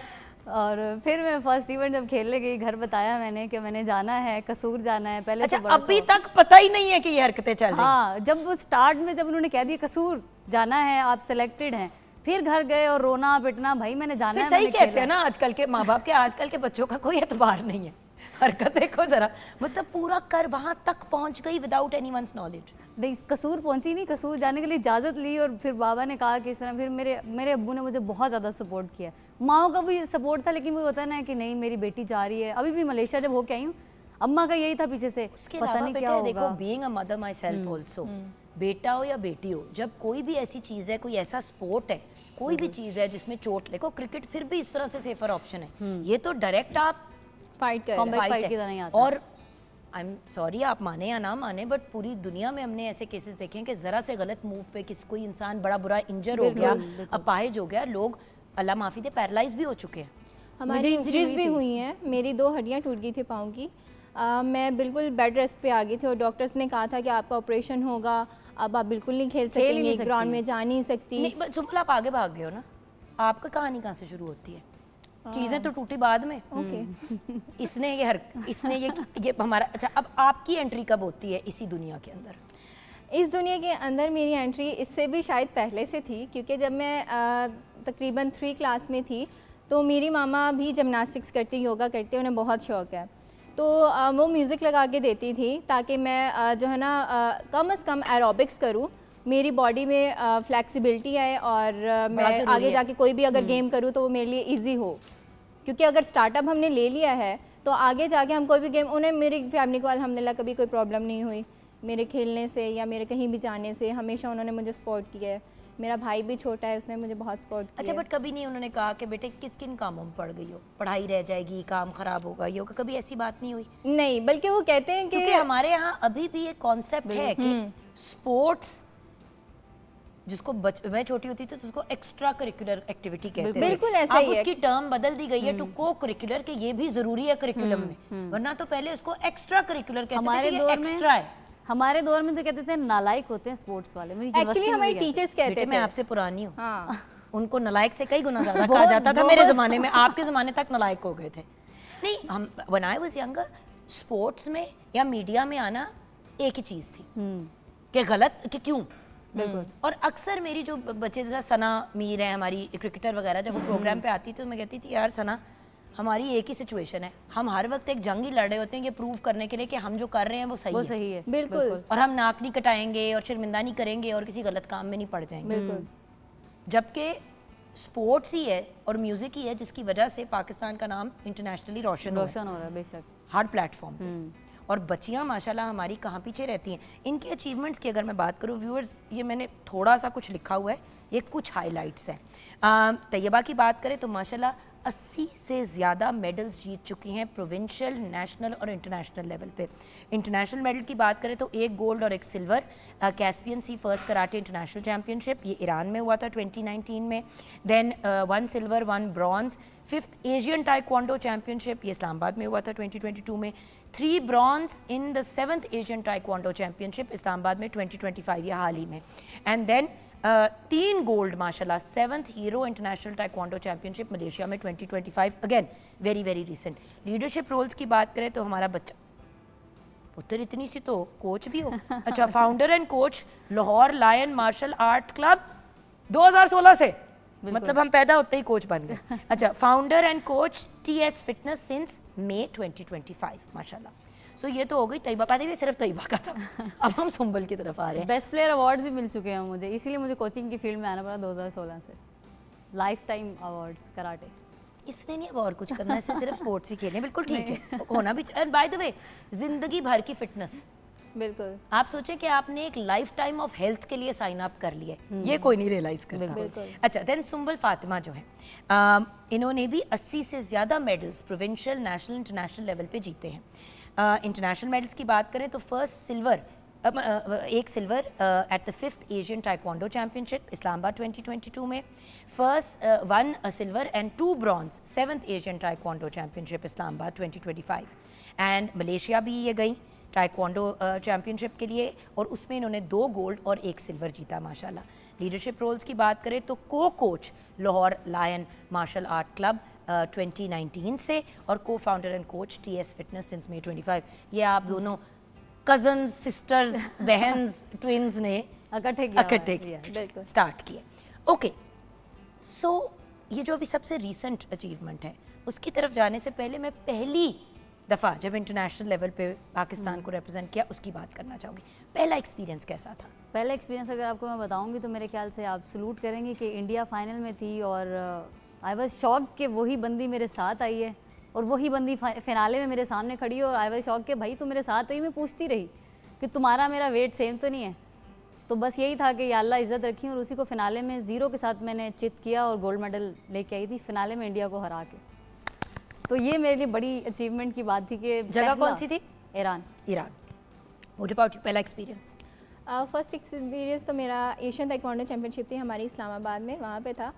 [SPEAKER 3] और फिर मैं फर्स्ट इवेंट जब खेलने गई, घर बताया मैंने कि मैंने जाना है कसूर जाना है। पहले
[SPEAKER 1] अच्छा,
[SPEAKER 3] तो बड़ा
[SPEAKER 1] अभी
[SPEAKER 3] शौक।
[SPEAKER 1] तक पता ही नहीं है कि ये हरकतें चल रही हैं।
[SPEAKER 3] हाँ, जब वो स्टार्ट में जब उन्होंने कह दिया कसूर जाना है, आप सिलेक्टेड हैं, फिर घर गए और रोना पिटना, भाई मैंने जाना
[SPEAKER 1] फिर
[SPEAKER 3] है।
[SPEAKER 1] सही
[SPEAKER 3] मैंने
[SPEAKER 1] कहते
[SPEAKER 3] खेला।
[SPEAKER 1] हैं ना आजकल के माँ बाप के, आजकल के बच्चों का कोई एतबार नहीं है। हरकतें को जरा मतलब पूरा कर वहां तक पहुंच गई विदाउट एनीवन्स नॉलेज।
[SPEAKER 3] नहीं, कसूर पहुंची नहीं, कसूर जाने के लिए इजाज़त ली और फिर बाबा ने कहा कि इस तरह। फिर मेरे अब्बू ने मुझे बहुत ज़्यादा सपोर्ट किया। माओ का भी सपोर्ट था, लेकिन वो होता है ना कि नहीं मेरी बेटी जा रही है। अभी भी मलेशिया जब होके आई हूँ, अम्मा का यही था पीछे से,
[SPEAKER 1] उसके
[SPEAKER 3] पता
[SPEAKER 1] अलावा
[SPEAKER 3] नहीं क्या
[SPEAKER 1] बेटा देखो,
[SPEAKER 3] होगा।
[SPEAKER 1] Being a mother my self also, बेटा हो या बेटी हो, जब कोई भी ऐसी चीज़ है, कोई ऐसा स्पोर्ट है, कोई भी चीज़ है जिसमें चोट, देखो क्रिकेट फिर भी इस तरह से सेफर ऑप्शन है, ये तो डायरेक्ट आप
[SPEAKER 4] फाइट कर
[SPEAKER 3] Combat
[SPEAKER 1] fight
[SPEAKER 3] fight
[SPEAKER 1] है।
[SPEAKER 3] की तरह नहीं आता।
[SPEAKER 1] और आई एम सॉरी आप माने या ना माने, बट पूरी दुनिया में हमने ऐसे केसेस देखे हैं कि जरा से गलत मूव पे कोई इंसान बड़ा बुरा इंजर हो गया, अपाहिज हो गया, लोग अल्लाह माफी दे पैरालाइज भी हो चुके हैं।
[SPEAKER 4] हमारी इंजरीज भी हुई हैं। मेरी 2 हड्डियां टूट गई थी पाँव की। मैं बिल्कुल बेड रेस्ट पे आ गई थी और डॉक्टर्स ने कहा था कि आपका ऑपरेशन होगा, अब आप बिल्कुल नहीं खेल
[SPEAKER 3] खेल ही नहीं
[SPEAKER 4] सकेंगे,
[SPEAKER 3] सकती।
[SPEAKER 4] ग्राउंड में जा नहीं सकती।
[SPEAKER 1] नहीं बट सुमल आप आगे भाग गए हो ना, आपका कहानी कहाँ से शुरू होती है? चीजें तो टूटी बाद में।
[SPEAKER 4] ओके।
[SPEAKER 1] इसने ये हमारा। अच्छा, अब आपकी एंट्री कब होती है इसी दुनिया के अंदर?
[SPEAKER 4] इस दुनिया के अंदर मेरी एंट्री इससे भी शायद पहले से थी, क्योंकि जब मैं तकरीबन 3 क्लास में थी तो मेरी मामा भी जिमनास्टिक्स करती, योगा करती, उन्हें बहुत शौक़ है। तो वो म्यूज़िक लगा के देती थी ताकि मैं जो है ना कम से कम एरोबिक्स करूँ, मेरी बॉडी में फ्लेक्सिबिलिटी आए और मैं आगे जाके कोई भी अगर गेम करूँ तो वो मेरे लिए इजी हो। क्योंकि अगर स्टार्टअप हमने ले लिया है तो आगे जाके हम कोई भी गेम, उन्हें मेरी फैमिली को अल्हम्दुलिल्लाह कभी कोई प्रॉब्लम नहीं हुई मेरे खेलने से या मेरे कहीं भी जाने से। हमेशा उन्होंने मुझे सपोर्ट किया है। मेरा भाई भी छोटा है, उसने मुझे बहुत सपोर्ट किया।
[SPEAKER 1] अच्छा, बट कभी नहीं उन्होंने कहा कि बेटे किन कामों में पड़ गई हो, पढ़ाई रह जाएगी, काम खराब होगा, ये होगा, कभी ऐसी बात नहीं हुई?
[SPEAKER 4] नहीं, बल्कि वो कहते हैं कि
[SPEAKER 1] क्योंकि हमारे यहाँ अभी भी एक कॉन्सेप्ट है कि स्पोर्ट्स जिसको मैं छोटी होती थी तो उसको एक्स्ट्रा करिकुलर एक्टिविटी कहते थे।
[SPEAKER 4] बिल्कुल ऐसा
[SPEAKER 1] अब
[SPEAKER 4] ही है।
[SPEAKER 1] उसकी टर्म बदल दी गई है टू को करिकुलर, कि ये भी जरूरी है करिकुलम में, वरना तो पहले उसको एक्स्ट्रा करिकुलर कहते थे
[SPEAKER 3] हमारे
[SPEAKER 1] कि ये
[SPEAKER 3] दौर
[SPEAKER 1] एक्स्ट्रा है।
[SPEAKER 3] हमारे दौर में तो कहते थे नालायक होते हैं स्पोर्ट्स वाले। मेरी
[SPEAKER 4] एक्चुअली
[SPEAKER 3] यूनिवर्सिटी में
[SPEAKER 4] हमारे
[SPEAKER 3] भी कहते
[SPEAKER 4] टीचर्स कहते
[SPEAKER 1] बेटे
[SPEAKER 4] थे।
[SPEAKER 1] मैं आपसे पुरानी हूँ,
[SPEAKER 4] हाँ,
[SPEAKER 1] उनको नलायक से कई गुना ज्यादा कहा जाता था मेरे जमाने में, आपके जमाने तक नलायक हो गए थे। नहीं, हम when I was younger, sports में या मीडिया में आना एक ही चीज थी कि गलत, कि क्यों।
[SPEAKER 3] बिल्कुल।
[SPEAKER 1] और अक्सर मेरी जो बच्चे जैसा सना मीर है हमारी क्रिकेटर वगैरह, जब वो प्रोग्राम पे आती थी तो मैं कहती थी यार सना, हमारी एक ही सिचुएशन है, हम हर वक्त एक जंग ही लड़ रहे होते हैं ये प्रूव करने के लिए कि हम जो कर रहे हैं वो सही है।
[SPEAKER 4] बिल्कुल
[SPEAKER 1] और हम नाक नहीं कटाएंगे और शर्मिंदा नहीं करेंगे और किसी गलत काम में नहीं पड़ जाएंगे।
[SPEAKER 4] बिल्कुल।
[SPEAKER 1] जबकि स्पोर्ट्स ही है और म्यूजिक ही है जिसकी वजह से पाकिस्तान का नाम इंटरनेशनली रोशन हो
[SPEAKER 3] रोशन हो रहा है बेशक।
[SPEAKER 1] हर प्लेटफॉर्म पे। और बच्चियां माशाल्लाह हमारी कहाँ पीछे रहती हैं। इनके अचीवमेंट्स की अगर मैं बात करूँ व्यूअर्स, ये मैंने थोड़ा सा कुछ लिखा हुआ है, ये कुछ हाइलाइट्स हैं। तैयबा की बात करें तो माशाल्लाह 80 से ज़्यादा मेडल्स जीत चुकी हैं प्रोविंशियल, नेशनल और इंटरनेशनल लेवल पे। इंटरनेशनल मेडल की बात करें तो 1 गोल्ड और 1 silver Caspian Sea first karate international championship, ये ईरान में हुआ था 2019 में। Then 1 silver 1 bronze 5th Asian taekwondo championship, ये इस्लामाबाद में हुआ था 2022 में। 3 bronze in the 7th Asian taekwondo championship Islamabad में 2025, ये हाल ही में। एंड देन 3 गोल्ड माशाल्लाह 7th hero international taekwondo championship Malaysia में 2025, again very very recent. Leadership roles की बात करें तो हमारा बच्चा पुत्र इतनी सी तो कोच भी हो। अच्छा, founder and coach Lahore lion martial art club 2016 से, मतलब हम पैदा होते ही कोच बन गए। अच्छा, founder and coach TS fitness since May 2025 माशाल्लाह। सो ये तो हो गई तैयबा, पहले भी सिर्फ तैयबा का था। अब हम सुंबल की तरफ आ रहे हैं।
[SPEAKER 3] बेस्ट प्लेयर अवार्ड भी मिल चुके हैं मुझे, इसीलिए मुझे कोचिंग की फील्ड में आना पड़ा 2016 से। Life time awards karate.
[SPEAKER 1] इसने नहीं अब और कुछ करना है, इससे सिर्फ स्पोर्ट्स ही खेलने, बिल्कुल ठीक है, होना भी। एंड बाय द वे जिंदगी भर की फिटनेस,
[SPEAKER 4] बिल्कुल।
[SPEAKER 1] आप सोचें कि आपने एक लाइफ टाइम ऑफ हेल्थ के लिए साइन अप कर लिया है, ये कोई नहीं रियलाइज करता। अच्छा, देन सुंबल फातिमा जो है, इन्होंने भी 80 से ज़्यादा medals provincial, national, international level पे जीते हैं। इंटरनेशनल मेडल्स की बात करें तो 1 silver 1 silver at the 5th Asian taekwondo championship Islamabad 2022 में। 1 silver and 2 bronze 7th Asian taekwondo championship Islamabad 2025। And Malaysia भी ये गई टाइक्वांडो चैम्पियनशिप के लिए और उसमें इन्होंने 2 गोल्ड और 1 सिल्वर जीता माशाल्लाह। लीडरशिप रोल्स की बात करें तो coach Lahore lion martial art club 2019 से और co-founder and coach TS fitness since May 25। ये आप दोनों कजन्स, सिस्टर्स, बहन्स, ट्विंस ने इकट्ठे स्टार्ट किए। ओके, सो ये जो अभी सबसे रीसेंट अचीवमेंट है उसकी तरफ जाने से पहले मैं पहली दफ़ा जब इंटरनेशनल लेवल पे पाकिस्तान को रिप्रेजेंट किया उसकी बात करना चाहूँगी। पहला एक्सपीरियंस कैसा था?
[SPEAKER 3] पहला एक्सपीरियंस अगर आपको मैं बताऊंगी तो मेरे ख्याल से आप सलूट करेंगे कि इंडिया फाइनल में थी और आई वाज शॉक कि वही बंदी मेरे साथ आई है और वही बंदी फिनाले में मेरे सामने खड़ी है और आई वाज शॉक कि भाई तू मेरे साथ आई। मैं पूछती रही कि तुम्हारा मेरा वेट सेम तो नहीं है। तो बस यही था कि या अल्लाह इज़्ज़त रखी और उसी को फिनाले में 0 के साथ मैंने चित किया और गोल्ड मेडल लेके आई थी फिनाले में इंडिया को हरा के। तो ये मेरे लिए बड़ी अचीवमेंट की बात थी कि
[SPEAKER 1] जगह कौन सी थी?
[SPEAKER 3] ईरान।
[SPEAKER 1] व्हाट अबाउट यू, पहला एक्सपीरियंस?
[SPEAKER 4] फर्स्ट एक्सपीरियंस तो मेरा एशियन ताइक्वांडो चैम्पियनशिप थी हमारी इस्लामाबाद में, वहाँ पे था।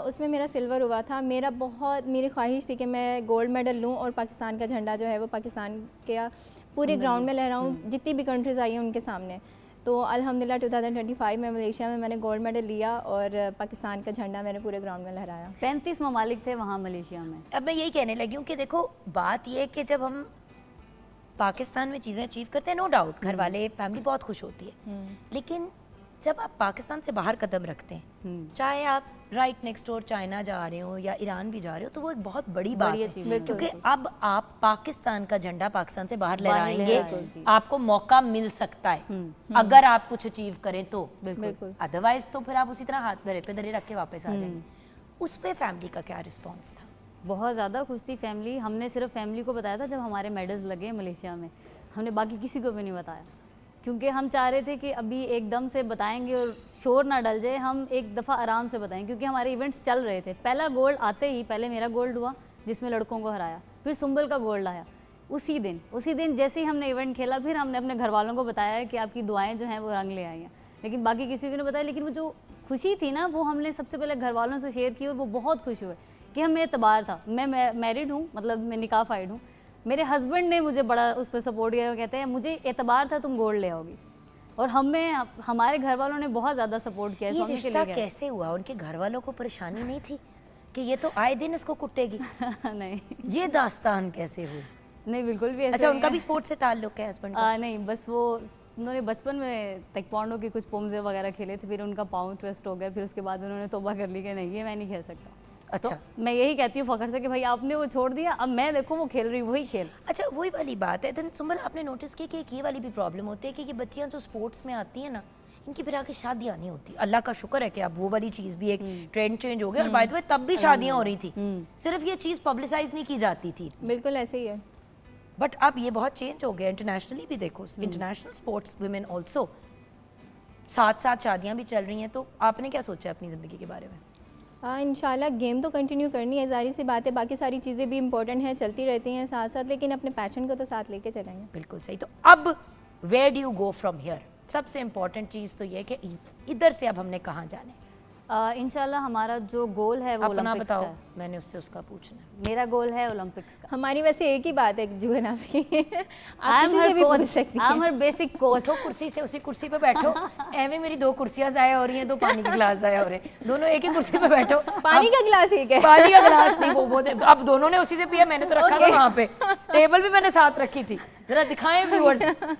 [SPEAKER 4] उसमें मेरा सिल्वर हुआ था। मेरी ख्वाहिश थी कि मैं गोल्ड मेडल लूँ और पाकिस्तान का झंडा जो है वो पाकिस्तान के पूरे ग्राउंड में लहराऊँ जितनी भी कंट्रीज़ आई हैं उनके सामने। तो अल्हम्दुलिल्लाह 2025 में मलेशिया में मैंने गोल्ड मेडल लिया और पाकिस्तान का झंडा मैंने पूरे ग्राउंड में लहराया।
[SPEAKER 3] 35 ममालिक थे वहाँ मलेशिया में।
[SPEAKER 1] अब मैं यही कहने लगी हूँ कि देखो बात ये है कि जब हम पाकिस्तान में चीज़ें अचीव करते हैं, नो डाउट घर वाले, फैमिली बहुत खुश होती है, लेकिन जब आप पाकिस्तान से बाहर कदम रखते हैं, चाहे आप राइट नेक्स्ट डोर चाइना जा रहे हो या ईरान भी जा रहे हो, तो वो एक बहुत बड़ी बात है क्योंकि अब आप पाकिस्तान का झंडा पाकिस्तान से बाहर लहराएंगे, आपको मौका मिल सकता है अगर आप कुछ अचीव करें तो। अदरवाइज तो फिर आप उसी तरह हाथ धरे पे धरे रख के वापस आ जाएंगे। उस पे फैमिली का क्या रिस्पॉन्स था?
[SPEAKER 3] बहुत ज़्यादा खुश थी फैमिली। हमने सिर्फ फैमिली को बताया था जब हमारे मेडल्स लगे मलेशिया में, हमने बाकी किसी को भी नहीं बताया क्योंकि हम चाह रहे थे कि अभी एकदम से बताएंगे और शोर ना डल जाए, हम एक दफ़ा आराम से बताएं क्योंकि हमारे इवेंट्स चल रहे थे। पहला गोल्ड आते ही पहले मेरा गोल्ड हुआ जिसमें लड़कों को हराया, फिर सुंबल का गोल्ड आया उसी दिन जैसे ही हमने इवेंट खेला फिर हमने अपने घर वालों को बताया कि आपकी दुआएं जो हैं वो रंग ले आई हैं, लेकिन बाकी किसी को नहीं बताया। लेकिन वो जो खुशी थी ना वो हमने सबसे पहले घर वालों से शेयर की और वो बहुत खुश हुए कि हमें एतबार था। मैं मैरिड हूँ, मतलब मैं निकाह फाइड हूँ। मेरे हस्बैंड ने मुझे बड़ा उस पर सपोर्ट किया, वो कहते हैं मुझे एतबार था तुम गोल्ड ले आओगी, और हमारे घर वालों ने बहुत ज़्यादा सपोर्ट किया।
[SPEAKER 1] ये रिश्ता कैसे हुआ? उनके घर वालों को परेशानी नहीं थी कि ये तो आए दिन इसको कुटेगी?
[SPEAKER 3] नहीं,
[SPEAKER 1] ये दास्तान कैसे हुई?
[SPEAKER 3] नहीं बिल्कुल भी ऐसा।
[SPEAKER 1] अच्छा, उनका भी स्पोर्ट्स से ताल्लुक है हस्बैंड का?
[SPEAKER 3] नहीं, बस वो उन्होंने बचपन में ताइक्वांडो के कुछ पोम्स वगैरह खेले थे, फिर उनका पाँव ट्विस्ट हो गया, फिर उसके बाद उन्होंने तौबा कर ली कि नहीं ये मैं नहीं खेल सकता।
[SPEAKER 1] अच्छा,
[SPEAKER 3] तो मैं यही कहती हूँ फखर से कि भाई आपने वो छोड़ दिया, अब मैं देखो वो खेल रही वही खेल।
[SPEAKER 1] अच्छा, वही वाली बात है। देन सुंबल आपने नोटिस की कि एक ये वाली भी प्रॉब्लम होती है कि ये बच्चियाँ जो स्पोर्ट्स में आती हैं ना, इनकी फिर आके शादियां नहीं होती। अल्लाह का शुक्र है कि अब वो वाली चीज़ भी एक ट्रेंड चेंज हो गया, और बाय द वे तब भी शादियां हो रही थी, सिर्फ ये चीज़ पब्लिसाइज नहीं की जाती थी।
[SPEAKER 4] बिल्कुल ऐसे ही है।
[SPEAKER 1] बट अब ये बहुत चेंज हो गया, इंटरनेशनली भी देखो, इंटरनेशनल स्पोर्ट्स वुमेन ऑल्सो, साथ साथ शादियां भी चल रही हैं। तो आपने क्या सोचा अपनी ज़िंदगी के बारे में?
[SPEAKER 4] इंशाल्लाह गेम तो कंटिन्यू करनी है, ज़ाहिर सी बात है, बाकी सारी चीज़ें भी इंपॉर्टेंट हैं, चलती रहती हैं साथ साथ, लेकिन अपने पैशन को तो साथ लेके चलेंगे।
[SPEAKER 1] बिल्कुल सही। तो अब where do you go from here? सबसे इम्पोर्टेंट चीज़ तो ये है कि इधर से अब हमने कहाँ जाना है?
[SPEAKER 3] इंशाल्लाह हमारा जो गोल है वो
[SPEAKER 1] अपना
[SPEAKER 3] ओलंपिक्स का
[SPEAKER 1] बताओ,
[SPEAKER 3] है।
[SPEAKER 1] मैंने उससे उसका पूछना है।
[SPEAKER 3] मेरा गोल है ओलंपिक्स का।
[SPEAKER 4] हमारी वैसे एक ही बात है जुगन आपकी, आप
[SPEAKER 3] आई एम
[SPEAKER 4] किसी से भी पूछ
[SPEAKER 3] हर
[SPEAKER 4] सकती
[SPEAKER 3] आई एम
[SPEAKER 4] हैं।
[SPEAKER 3] हर बेसिक कोच।
[SPEAKER 1] उठो कुर्सी से, उसी कुर्सी पे बैठो। एਵੇਂ मेरी 2 कुर्सियां ज़ाया हो रही हैं, 2 पानी के गिलास ज़ाया हो रहे हैं, दोनों एक ही कुर्सी पे बैठो।
[SPEAKER 4] पानी का गिलास एक है।
[SPEAKER 1] पानी का गिलास नहीं, वो अब दोनों ने उसी से पिया, मैंने तो रखा था वहाँ पे, टेबल भी मैंने साथ रखी थी। जरा दिखाएं व्यूअर्स,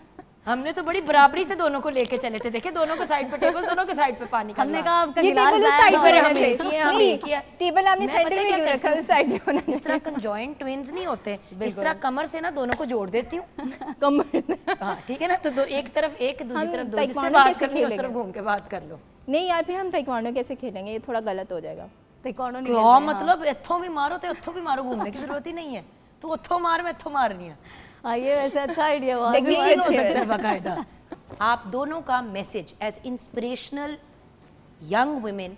[SPEAKER 1] हमने तो बड़ी बराबरी से दोनों को लेके चले थे। देखिए दोनों के साइड पे टेबल, दोनों के साइड पे पानी का
[SPEAKER 3] हमने
[SPEAKER 1] गिलास।
[SPEAKER 3] कहा आपका
[SPEAKER 4] ये
[SPEAKER 3] गिलास
[SPEAKER 4] टेबल उस
[SPEAKER 3] लाया
[SPEAKER 4] साइड
[SPEAKER 3] था।
[SPEAKER 4] पे
[SPEAKER 1] अरे
[SPEAKER 4] होना
[SPEAKER 1] हम
[SPEAKER 4] चाहिए।
[SPEAKER 1] एक ही हैं, हम
[SPEAKER 4] नहीं,
[SPEAKER 1] एक ही हैं।
[SPEAKER 4] टेबल आपने
[SPEAKER 1] मैं
[SPEAKER 4] सेंटर
[SPEAKER 1] पता
[SPEAKER 4] में
[SPEAKER 1] क्या
[SPEAKER 4] क्यों रखा है,
[SPEAKER 1] करती
[SPEAKER 4] उस साइड पे होना
[SPEAKER 1] जिस तरह कंजॉइंट ट्विंस नहीं होते, इस तरह कमर से ना दोनों को जोड़ देती हूँ।
[SPEAKER 4] कमर।
[SPEAKER 1] हाँ ठीक है ना, तो एक तरफ एक, दूसरी
[SPEAKER 4] हम
[SPEAKER 1] तरफ दो, जिससे
[SPEAKER 4] ताइक्वांडो
[SPEAKER 1] बात
[SPEAKER 4] कैसे
[SPEAKER 1] करनी है उस
[SPEAKER 4] खेलेंगे?
[SPEAKER 1] तरफ घूम के बात कर लो।
[SPEAKER 4] नहीं यार, फिर हम ताइक्वांडो कैसे खेलेंगे, ये थोड़ा गलत हो जाएगा।
[SPEAKER 3] ताइक्वांडो नहीं
[SPEAKER 1] क्या
[SPEAKER 3] खेलते हैं,
[SPEAKER 1] मतलब, इत्थों भी मारो तो इत्थों भी मारो, घूमने की जरूरत ही नहीं है। तू उत्थों मार, मैं इत्थों मारनी है।
[SPEAKER 3] हाँ ये वैसे अच्छा आइडिया हुआ।
[SPEAKER 4] देखिए,
[SPEAKER 1] सीन हो
[SPEAKER 4] अच्छे
[SPEAKER 1] सकता है
[SPEAKER 4] है।
[SPEAKER 1] बाकायदा। आप दोनों का message as inspirational young women,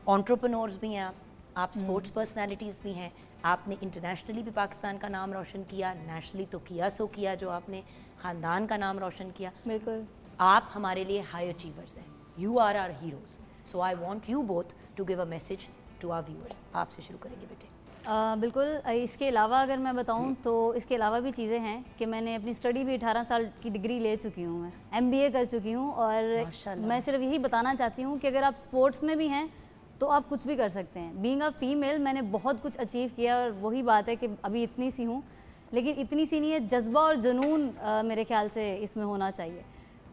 [SPEAKER 1] entrepreneurs भी हैं आप स्पोर्ट्स पर्सनालिटीज़ भी हैं, आपने इंटरनेशनली भी पाकिस्तान का नाम रोशन किया, नेशनली तो किया सो किया, जो आपने ख़ानदान का नाम रोशन किया।
[SPEAKER 4] बिल्कुल।
[SPEAKER 1] आप हमारे लिए हाई अचीवर्स हैं, you are our heroes, so I want you both to give a message to our viewers. आपसे शुरू करेंगे बेटे।
[SPEAKER 3] बिल्कुल। इसके अलावा अगर मैं बताऊं तो इसके अलावा भी चीज़ें हैं कि मैंने अपनी स्टडी भी 18 साल की डिग्री ले चुकी हूं, मैं MBA कर चुकी हूं, और
[SPEAKER 1] माशाल्लाह।
[SPEAKER 3] मैं सिर्फ यही बताना चाहती हूं कि अगर आप स्पोर्ट्स में भी हैं तो आप कुछ भी कर सकते हैं। बीइंग अ फीमेल मैंने बहुत कुछ अचीव किया, और वही बात है कि अभी इतनी सी हूँ, लेकिन इतनी सी नहीं है, जज्बा और जुनून मेरे ख्याल से इसमें होना चाहिए।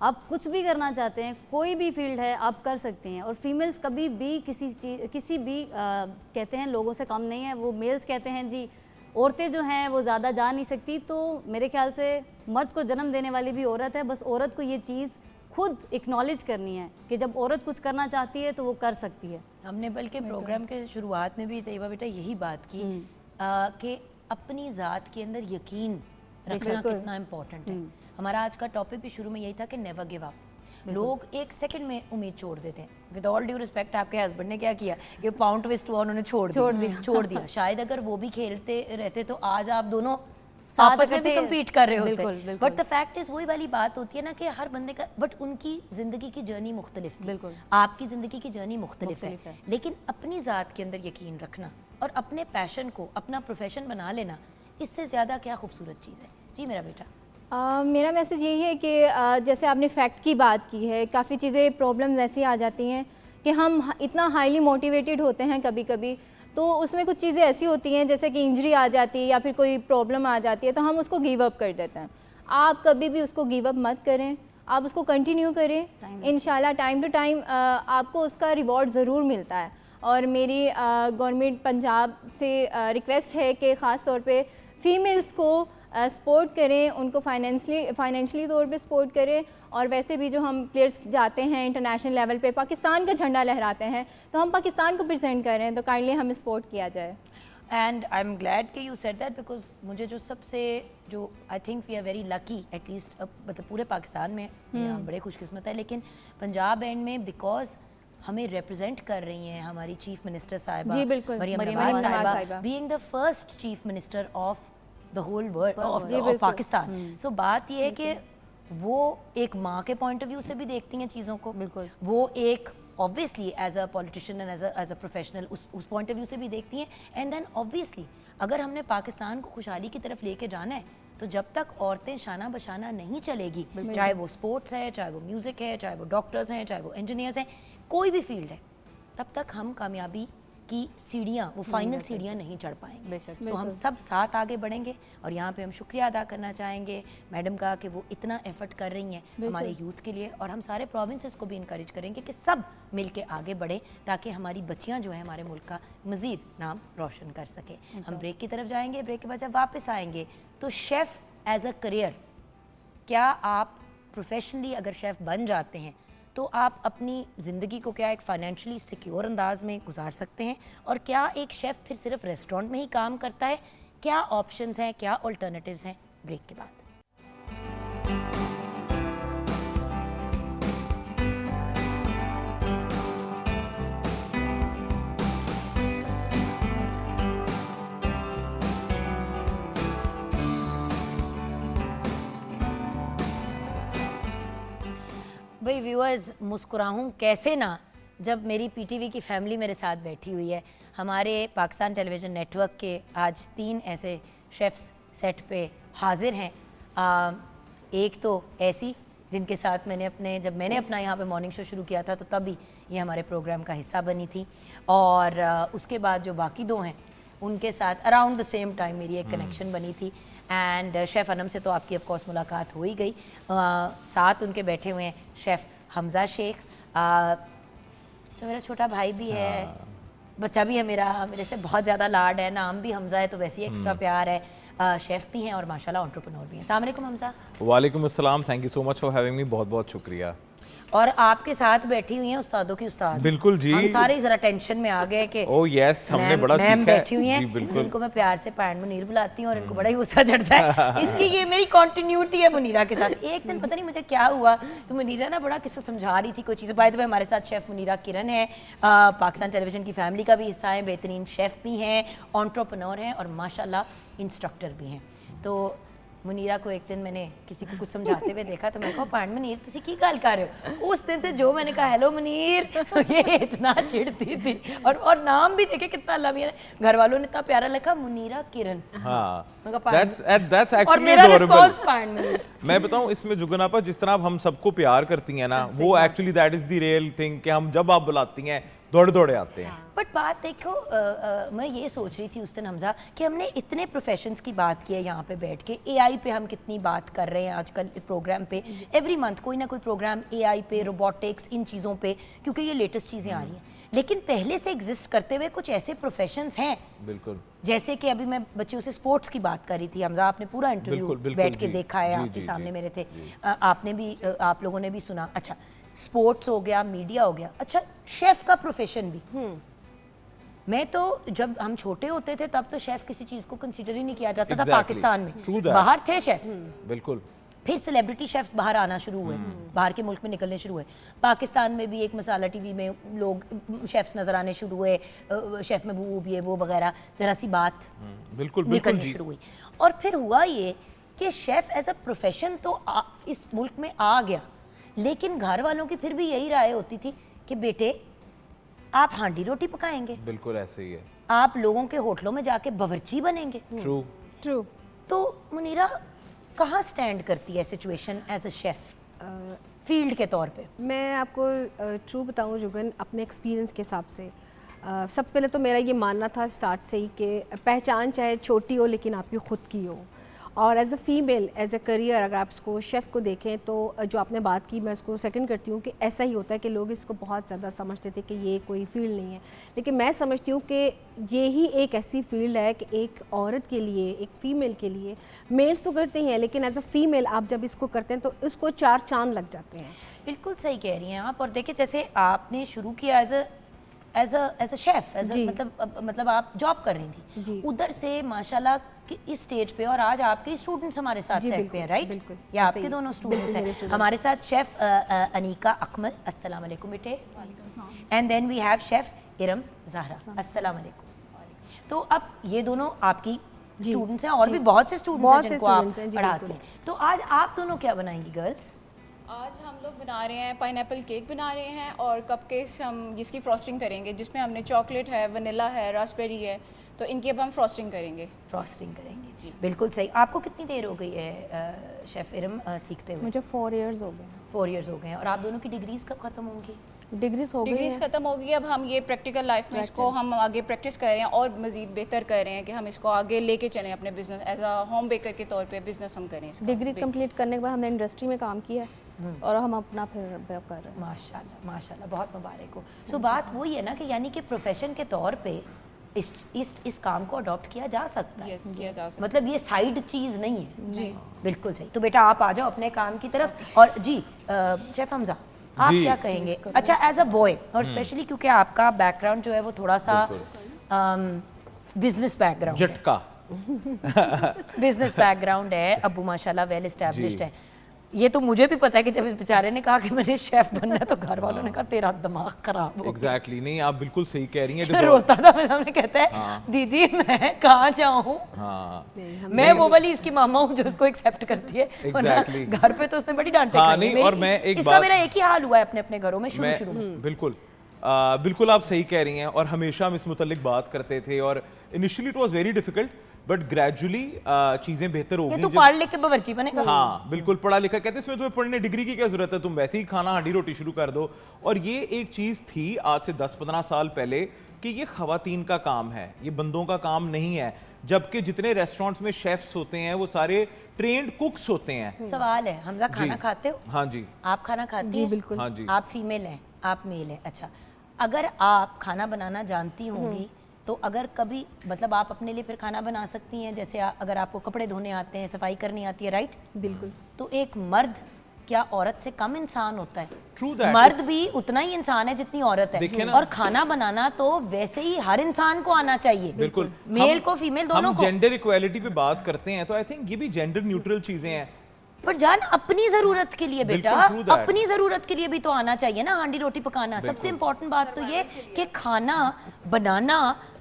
[SPEAKER 3] आप कुछ भी करना चाहते हैं, कोई भी फील्ड है आप कर सकते हैं, और फीमेल्स कभी भी किसी भी कहते हैं लोगों से कम नहीं है। वो मेल्स कहते हैं जी औरतें जो हैं वो ज़्यादा जा नहीं सकती, तो मेरे ख्याल से मर्द को जन्म देने वाली भी औरत है, बस औरत को ये चीज़ खुद एक्नॉलेज करनी है कि जब औरत कुछ करना चाहती है तो वो कर सकती है।
[SPEAKER 1] हमने बल्कि प्रोग्राम के शुरुआत में भी तैयबा बेटा यही बात की कि अपनी ज़ात के अंदर यकीन रखना कितना इम्पोर्टेंट है। हमारा आज का टॉपिक भी शुरू में यही था कि नेवर गिव अप। लोग एक सेकंड में उम्मीद छोड़ देते हैं। विद ऑल ड्यू रिस्पेक्ट, आपके हस्बैंड ने क्या किया, ये पाउंड ट्विस्ट हुआ, उन्होंने छोड़ दिया। शायद अगर वो भी खेलते रहते तो आज आप दोनों आपस में भी कम्पीट कर रहे होते। बट द फैक्ट इज, वही वाली बात होती है ना कि हर बंदे का, बट उनकी जिंदगी की जर्नी मुख्तलिफ थी, आपकी जिंदगी की जर्नी मुख्तलिफ है। लेकिन अपनी ज़ात के अंदर यकीन रखना और अपने पैशन को अपना प्रोफेशन बना लेना, इससे ज़्यादा क्या खूबसूरत चीज़ है। जी मेरा बेटा।
[SPEAKER 4] मेरा मैसेज यही है कि जैसे आपने फैक्ट की बात की है, काफ़ी चीज़ें प्रॉब्लम्स ऐसी आ जाती हैं कि हम इतना हाईली मोटिवेटेड होते हैं कभी कभी, तो उसमें कुछ चीज़ें ऐसी होती हैं जैसे कि इंजरी आ जाती है या फिर कोई प्रॉब्लम आ जाती है, तो हम उसको गिव अप कर देते हैं। आप कभी भी उसको गिव अप मत करें, आप उसको कंटिन्यू करें। इंशाल्लाह टाइम टू टाइम आपको उसका रिवॉर्ड ज़रूर मिलता है। और मेरी गवर्नमेंट पंजाब से रिक्वेस्ट है कि ख़ास तौर पे फीमेल्स को सपोर्ट करें, उनको फाइनेंशियली तौर पे सपोर्ट करें, और वैसे भी जो हम प्लेयर्स जाते हैं इंटरनेशनल लेवल पे पाकिस्तान का झंडा लहराते हैं, तो हम पाकिस्तान को प्रेजेंट कर रहे हैं, तो काइंडली हमें सपोर्ट किया जाए।
[SPEAKER 1] एंड आई एम ग्लैड कि यू सेड दैट, बिकॉज मुझे जो I think we are very lucky, at least मतलब पूरे पाकिस्तान में हम बड़े खुशकिस्मत है, लेकिन पंजाब एंड में बिकॉज हमें रिप्रेजेंट कर रही हैं हमारी चीफ मिनिस्टर साहिबा,
[SPEAKER 4] जी बिल्कुल,
[SPEAKER 1] मरियम
[SPEAKER 4] नवाज
[SPEAKER 1] नवाज
[SPEAKER 4] साहिबा,
[SPEAKER 1] being the first chief minister of the whole world of Pakistan. So बात ये है कि वो एक माँ के पॉइंट ऑफ व्यू से भी देखती हैं चीज़ों को,
[SPEAKER 3] बिल्कुल।
[SPEAKER 1] वो एक obviously as a politician and as a professional उस पॉइंट ऑफ व्यू से भी देखती हैं। एंड देन ऑब्वियसली अगर हमने पाकिस्तान को खुशहाली की तरफ लेके जाना है, तो जब तक औरतें शाना बशाना नहीं चलेगी, चाहे वो स्पोर्ट्स है, चाहे वो म्यूज़िक है, चाहे वो डॉक्टर्स हैं, चाहे वो इंजीनियर्स हैं, कोई भी फील्ड है, तब तक हम कामयाबी की सीढ़ियाँ, वो फाइनल सीढ़ियाँ नहीं चढ़ पाएंगे। सो हम सब साथ आगे बढ़ेंगे। और यहाँ पे हम शुक्रिया अदा करना चाहेंगे मैडम का कि वो इतना एफर्ट कर रही हैं हमारे यूथ के लिए, और हम सारे प्रोविंसेस को भी इनकरेज करेंगे कि सब मिल के आगे बढ़े, ताकि हमारी बच्चियाँ जो हैं हमारे मुल्क का मज़ीद नाम रोशन कर सके। हम ब्रेक की तरफ जाएंगे, ब्रेक के बाद जब वापस आएंगे तो शेफ़ एज अ करियर, क्या आप प्रोफेशनली अगर शेफ़ बन जाते हैं तो आप अपनी ज़िंदगी को क्या एक फाइनेंशियली सिक्योर अंदाज में गुजार सकते हैं, और क्या एक शेफ़ फिर सिर्फ रेस्टोरेंट में ही काम करता है, क्या ऑप्शंस हैं, क्या ऑल्टरनेटिव्स हैं, ब्रेक के बाद। भाई व्यूअर्स, मुस्कुराहूँ कैसे ना जब मेरी पीटीवी की फैमिली मेरे साथ बैठी हुई है। हमारे पाकिस्तान टेलीविज़न नेटवर्क के आज 3 ऐसे शेफ़्स सेट पे हाजिर हैं। एक तो ऐसी जिनके साथ जब मैंने अपना यहाँ पे मॉर्निंग शो शुरू किया था तो तभी ये हमारे प्रोग्राम का हिस्सा बनी थी, और उसके बाद जो बाकी 2 हैं उनके साथ अराउंड द सेम टाइम मेरी एक कनेक्शन बनी थी। एंड शेफ़ अनम से तो आपकी ऑफ कोर्स मुलाकात हो ही गई। साथ उनके बैठे हुए हैं शेफ़ हमज़ा शेख, तो मेरा छोटा भाई भी है, बच्चा भी है मेरे से बहुत ज़्यादा लाड है, नाम भी हमज़ा है तो वैसे ही एक्स्ट्रा प्यार है। शेफ़ भी हैं और माशाल्लाह एंटरप्रेन्योर भी हैं। अस्सलाम वालेकुम हमज़ा।
[SPEAKER 5] वालेकुम अस्सलाम, thank you so much for having me, बहुत बहुत शुक्रिया।
[SPEAKER 1] और आपके साथ बैठी हुई हैं उस्तादों की उस्ताद।
[SPEAKER 5] बिल्कुल जी,
[SPEAKER 1] हम सारे जरा टेंशन में आ गए कि
[SPEAKER 5] ओह यस, हमने बड़ा सीखा है।
[SPEAKER 1] बैठी हुई हैं जिनको मैं प्यार से पैन मुनीर बुलाती हूँ और इनको बड़ा ही गुस्सा चढ़ता है। इसकी ये मेरी कंटिन्यूटी है मुनीरा के साथ। एक दिन पता नहीं मुझे क्या हुआ तो मुनीरा ना बड़ा किस्सा समझा रही थी कोई चीज़। बाय द वे हमारे साथ शेफ़ मुनीरा किरण है, पाकिस्तान टेलीविज़न की फैमिली का भी हिस्सा है, बेहतरीन शेफ़ भी हैं, एंटरप्रेन्योर हैं और माशाल्लाह इंस्ट्रक्टर भी हैं। तो मुनीरा को एक दिन मैंने किसी को कुछ समझाते हुए देखा तो मैं कहा पान मुनीर तुसी की गल कर रहे हो। उस दिन से जो मैंने कहा हेलो मुनीर ये इतना चिढ़ती थी, और नाम भी देखे कितना अल्लाह मियां ने घर वालों ने इतना प्यारा लिखा, मुनीरा किरण।
[SPEAKER 5] हाँ,
[SPEAKER 1] that's
[SPEAKER 5] actually
[SPEAKER 1] और मेरा
[SPEAKER 5] adorable.
[SPEAKER 1] रिस्पॉन्स पान मुनीर।
[SPEAKER 5] मैं बताऊं इसमें जुगनापा जिस तरह हम सबको प्यार करती हैं ना, वो actually that is the real thing कि हम जब आप बुलाती हैं दौड़े दौड़े आते हैं।
[SPEAKER 1] बट बात देखो, मैं ये सोच रही थी उस दिन हमजा कि हमने इतने प्रोफेशंस की बात की है यहाँ पे बैठ के, एआई पे हम कितनी बात कर रहे हैं आजकल प्रोग्राम पे, एवरी मंथ कोई ना कोई प्रोग्राम एआई पे, रोबोटिक्स, इन चीज़ों पे, क्योंकि ये लेटेस्ट चीज़ें आ रही हैं। लेकिन पहले से एग्जिस्ट करते हुए कुछ ऐसे प्रोफेशंस हैं, बिल्कुल, जैसे कि अभी मैं बच्चों से स्पोर्ट्स की बात कर रही थी। हमजा आपने पूरा इंटरव्यू बैठ के देखा है, आपके सामने मेरे थे, आपने भी, आप लोगों ने भी सुना। अच्छा, स्पोर्ट्स हो गया, मीडिया हो गया, अच्छा शेफ का प्रोफेशन भी। मैं तो जब हम छोटे होते थे तब तो शेफ किसी चीज को कंसीडर ही नहीं किया जाता था पाकिस्तान में। बाहर थे शेफ्स, बिल्कुल, फिर सेलिब्रिटी शेफ्स बाहर आना शुरू हुए, बाहर के मुल्क में निकलने शुरू हुए। पाकिस्तान में भी एक मसाला टीवी में लोग शेफ्स नजर आने शुरू हुए, शेफ महबूब ये वो वगैरह, जरा सी बात
[SPEAKER 5] बिल्कुल
[SPEAKER 1] निकलनी शुरू हुई। और फिर हुआ ये कि शेफ एज अ प्रोफेशन तो इस मुल्क में आ गया, लेकिन घर वालों की फिर भी यही राय होती थी कि बेटे आप हांडी रोटी पकाएंगे,
[SPEAKER 5] बिल्कुल ऐसे ही है,
[SPEAKER 1] आप लोगों के होटलों में जाके बावर्ची बनेंगे।
[SPEAKER 5] True
[SPEAKER 2] true.
[SPEAKER 1] तो मुनीरा कहाँ स्टैंड करती है situation as a chef field के तौर पे?
[SPEAKER 6] मैं आपको ट्रू बताऊँ जुगन, अपने एक्सपीरियंस के हिसाब से सबसे पहले तो मेरा ये मानना था स्टार्ट से ही कि पहचान चाहे छोटी हो लेकिन आपकी खुद की हो। और as a female, as a career, अगर आप इसको शेफ़ को देखें तो जो आपने बात की मैं उसको सेकंड करती हूँ कि ऐसा ही होता है कि लोग इसको बहुत ज़्यादा समझते थे कि ये कोई फील्ड नहीं है, लेकिन मैं समझती हूँ कि ये ही एक ऐसी फील्ड है कि एक औरत के लिए, एक फ़ीमेल के लिए, मेल्स तो करते हैं लेकिन एज अ फीमेल आप जब इसको करते हैं तो उसको 4 चांद लग जाते हैं।
[SPEAKER 1] बिल्कुल सही कह रही हैं आप। और देखिए जैसे आपने शुरू किया एज अ शेफ, मतलब आप जॉब कर रही थी उधर से माशाल्लाह कि इस स्टेज पे, और आज आपके स्टूडेंट्स हमारे साथ सेट पे हैं, राइट? या आपके दोनों स्टूडेंट्स हैं हमारे साथ, शेफ अनीका अकमल, अस्सलाम वालेकुम बेटे, and then we have chef Iram Zahra, अस्सलाम वालेकुम। तो अब ये दोनों आपकी स्टूडेंट्स हैं और भी बहुत से स्टूडेंट्स हैं जिनको आप पढ़ाते हैं। तो आज आप दोनों क्या बनाएंगी गर्ल्स?
[SPEAKER 7] आज हम लोग बना रहे हैं पाइनएप्पल केक बना रहे हैं और कपकेक्स हम जिसकी फ्रॉस्टिंग करेंगे, जिसमें हमने चॉकलेट है, वनीला है, रास्पबेरी है, तो इनकी अब हम फ्रॉस्टिंग करेंगे।
[SPEAKER 1] जी बिल्कुल सही। आपको कितनी देर हो गई है शेफ इरम सीखते हुए?
[SPEAKER 6] मुझे 4 इयर्स हो गए।
[SPEAKER 1] 4 इयर्स हो गए हैं। और आप दोनों की डिग्रीज कब खत्म होंगी?
[SPEAKER 6] डिग्रीज
[SPEAKER 7] खत्म हो गई। अब हम ये प्रैक्टिकल लाइफ में इसको हम आगे प्रैक्टिस कर रहे हैं और मज़ीद बेहतर कर रहे हैं कि हम इसको आगे लेके चलें अपने business, as a home baker के तौर पे बिजनेस हम करें।
[SPEAKER 6] डिग्री कंप्लीट करने के बाद हमने इंडस्ट्री में काम किया है और हम अपना फिर कर रहे हैं।
[SPEAKER 1] माशाल्लाह माशाल्लाह, बहुत मुबारक हो। सो बात वही है ना कि यानी कि प्रोफेशन के तौर पे इस काम को अडॉप्ट किया जा सकता है।
[SPEAKER 7] किया जा सकता है।
[SPEAKER 1] मतलब ये साइड चीज़ नहीं है।
[SPEAKER 7] जी
[SPEAKER 1] बिल्कुल सही। तो बेटा आप आ जाओ अपने काम की तरफ। और जी शेफ हमजा, आप
[SPEAKER 5] जी।
[SPEAKER 1] क्या कहेंगे? अच्छा, एज अ बॉय और स्पेशली क्योंकि आपका बैकग्राउंड जो है वो थोड़ा सा बिजनेस बैकग्राउंड है,
[SPEAKER 5] झटका।
[SPEAKER 1] बिजनेस बैकग्राउंड है, अब्बू माशाल्लाह वेल एस्टैब्लिश्ड है। ये तो मुझे भी पता है कि जब इस बेचारे ने कहा कि मैंने शेफ बनना है तो घर वालों ने कहा तेरा दिमाग खराब हो
[SPEAKER 5] एग्जैक्टली नहीं, आप बिल्कुल सही कह रही हैं।
[SPEAKER 1] गया। रोता था मेरे सामने, कहता है दीदी मैं कहाँ जाऊँ,
[SPEAKER 5] हाँ
[SPEAKER 1] मैं वो वाली इसकी मामा हूँ जो उसको एक्सेप्ट करती है, वरना
[SPEAKER 5] Exactly.
[SPEAKER 1] घर पे तो उसने बड़ी डांटे
[SPEAKER 5] हाँ,
[SPEAKER 1] खाई
[SPEAKER 5] नहीं,
[SPEAKER 1] है।
[SPEAKER 5] और मैं एक
[SPEAKER 1] इसका
[SPEAKER 5] बात-
[SPEAKER 1] मेरा एक ही हाल हुआ है अपने अपने घरों में शुरू में।
[SPEAKER 5] बिल्कुल बिल्कुल आप सही कह रही हैं, और हमेशा हम इस मुतल्लिक बात करते थे, और initially it was very difficult but gradually चीज़ें बेहतर हो
[SPEAKER 1] ये
[SPEAKER 5] गई।
[SPEAKER 1] तू पढ़ लिख के बावर्ची बनेगा।
[SPEAKER 5] हाँ बिल्कुल, पढ़ा लिखा, कहते इसमें तुम्हें पढ़ने डिग्री की क्या जरूरत है, तुम वैसे ही खाना हांडी रोटी शुरू कर दो। और ये एक चीज़ थी आज से 10-15 साल पहले कि ये खवातीन का काम है, ये बंदों का काम नहीं है। जबकि जितने रेस्टोरेंट्स में शेफ्स होते हैं वो सारे ट्रेंड कुक्स होते हैं।
[SPEAKER 1] सवाल है, हमजा खाना
[SPEAKER 5] जी।
[SPEAKER 1] खाते हो?
[SPEAKER 5] हाँ जी।
[SPEAKER 1] आप खाना खाती हैं?
[SPEAKER 6] बिल्कुल।
[SPEAKER 5] हाँ जी।
[SPEAKER 1] आप फीमेल हैं, आप मेल हैं। अच्छा, अगर आप खाना बनाना जानती होंगी तो अगर कभी मतलब आप अपने लिए फिर खाना बना सकती हैं, जैसे अगर आपको कपड़े धोने आते हैं, सफाई करनी आती है, राइट?
[SPEAKER 6] बिल्कुल।
[SPEAKER 1] तो एक मर्द क्या औरत से कम इंसान होता है?
[SPEAKER 5] True that,
[SPEAKER 1] मर्द
[SPEAKER 5] it's-
[SPEAKER 1] भी उतना ही इंसान है जितनी औरत
[SPEAKER 5] देखिए
[SPEAKER 1] है।
[SPEAKER 5] ना।
[SPEAKER 1] और खाना बनाना तो वैसे ही हर इंसान को आना चाहिए,
[SPEAKER 5] बिल्कुल,
[SPEAKER 1] मेल को फीमेल दोनों
[SPEAKER 5] हम
[SPEAKER 1] को।
[SPEAKER 5] जेंडर इक्वालिटी पे बात करते हैं तो आई थिंक ये भी जेंडर न्यूट्रल चीजें हैं।
[SPEAKER 1] पर जान अपनी जरूरत के लिए बेटा,
[SPEAKER 5] बिल्कुल, true that.
[SPEAKER 1] अपनी जरूरत के लिए भी तो आना चाहिए ना, हांडी रोटी पकाना। सबसे इम्पोर्टेंट बात तो ये कि खाना बनाना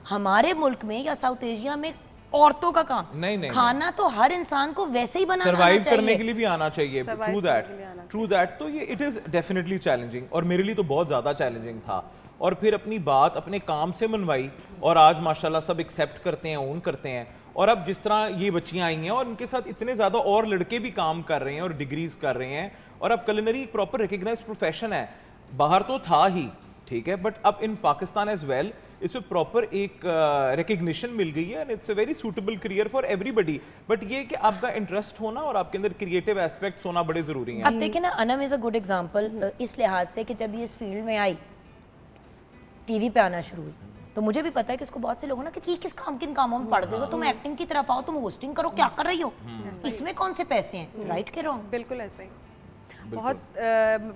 [SPEAKER 1] हमारे मुल्क में या साउथ एशिया में औरतों का काम
[SPEAKER 5] नहीं,
[SPEAKER 1] खाना तो हर इंसान को वैसे ही बनाना आना
[SPEAKER 5] सर्वाइव
[SPEAKER 1] चाहिए।
[SPEAKER 5] करने के लिए भी आना चाहिए। True that, true that. तो ये इट इज डेफिनेटली चैलेंजिंग, और मेरे लिए तो बहुत ज्यादा चैलेंजिंग था। और फिर अपनी बात अपने काम से मनवाई, और आज माशाल्लाह सब एक्सेप्ट करते हैं, ओन करते हैं। और अब जिस तरह ये बच्चियां आई हैं और उनके साथ इतने ज़्यादा और लड़के भी काम कर रहे हैं और डिग्रीज कर रहे हैं, और अब culinary एक प्रॉपर रिकग्नाइज प्रोफेशन है। बाहर तो था ही, ठीक है, बट अब इन पाकिस्तान एज वेल इसमें प्रॉपर एक रिकग्निशन मिल गई है, and it's a very suitable career for everybody. But ये कि आपका इंटरेस्ट होना और आपके अंदर क्रिएटिव एस्पेक्ट्स होना बड़े ज़रूरी हैं।
[SPEAKER 1] अब देखिए ना, Anam is a good example इस लिहाज से कि जब ये इस फील्ड में आई, टीवी पे आना शुरू हुई, तो मुझे भी पता है कि इसको बहुत से लोगों ने कि किस काम किन कामों में पड़ गए हो, तुम एक्टिंग की तरफ आओ, तुम होस्टिंग करो, क्या कर रही हो, इसमें कौन से पैसे हैं, राइट के रॉन्ग?
[SPEAKER 2] बिल्कुल ऐसे ही। बहुत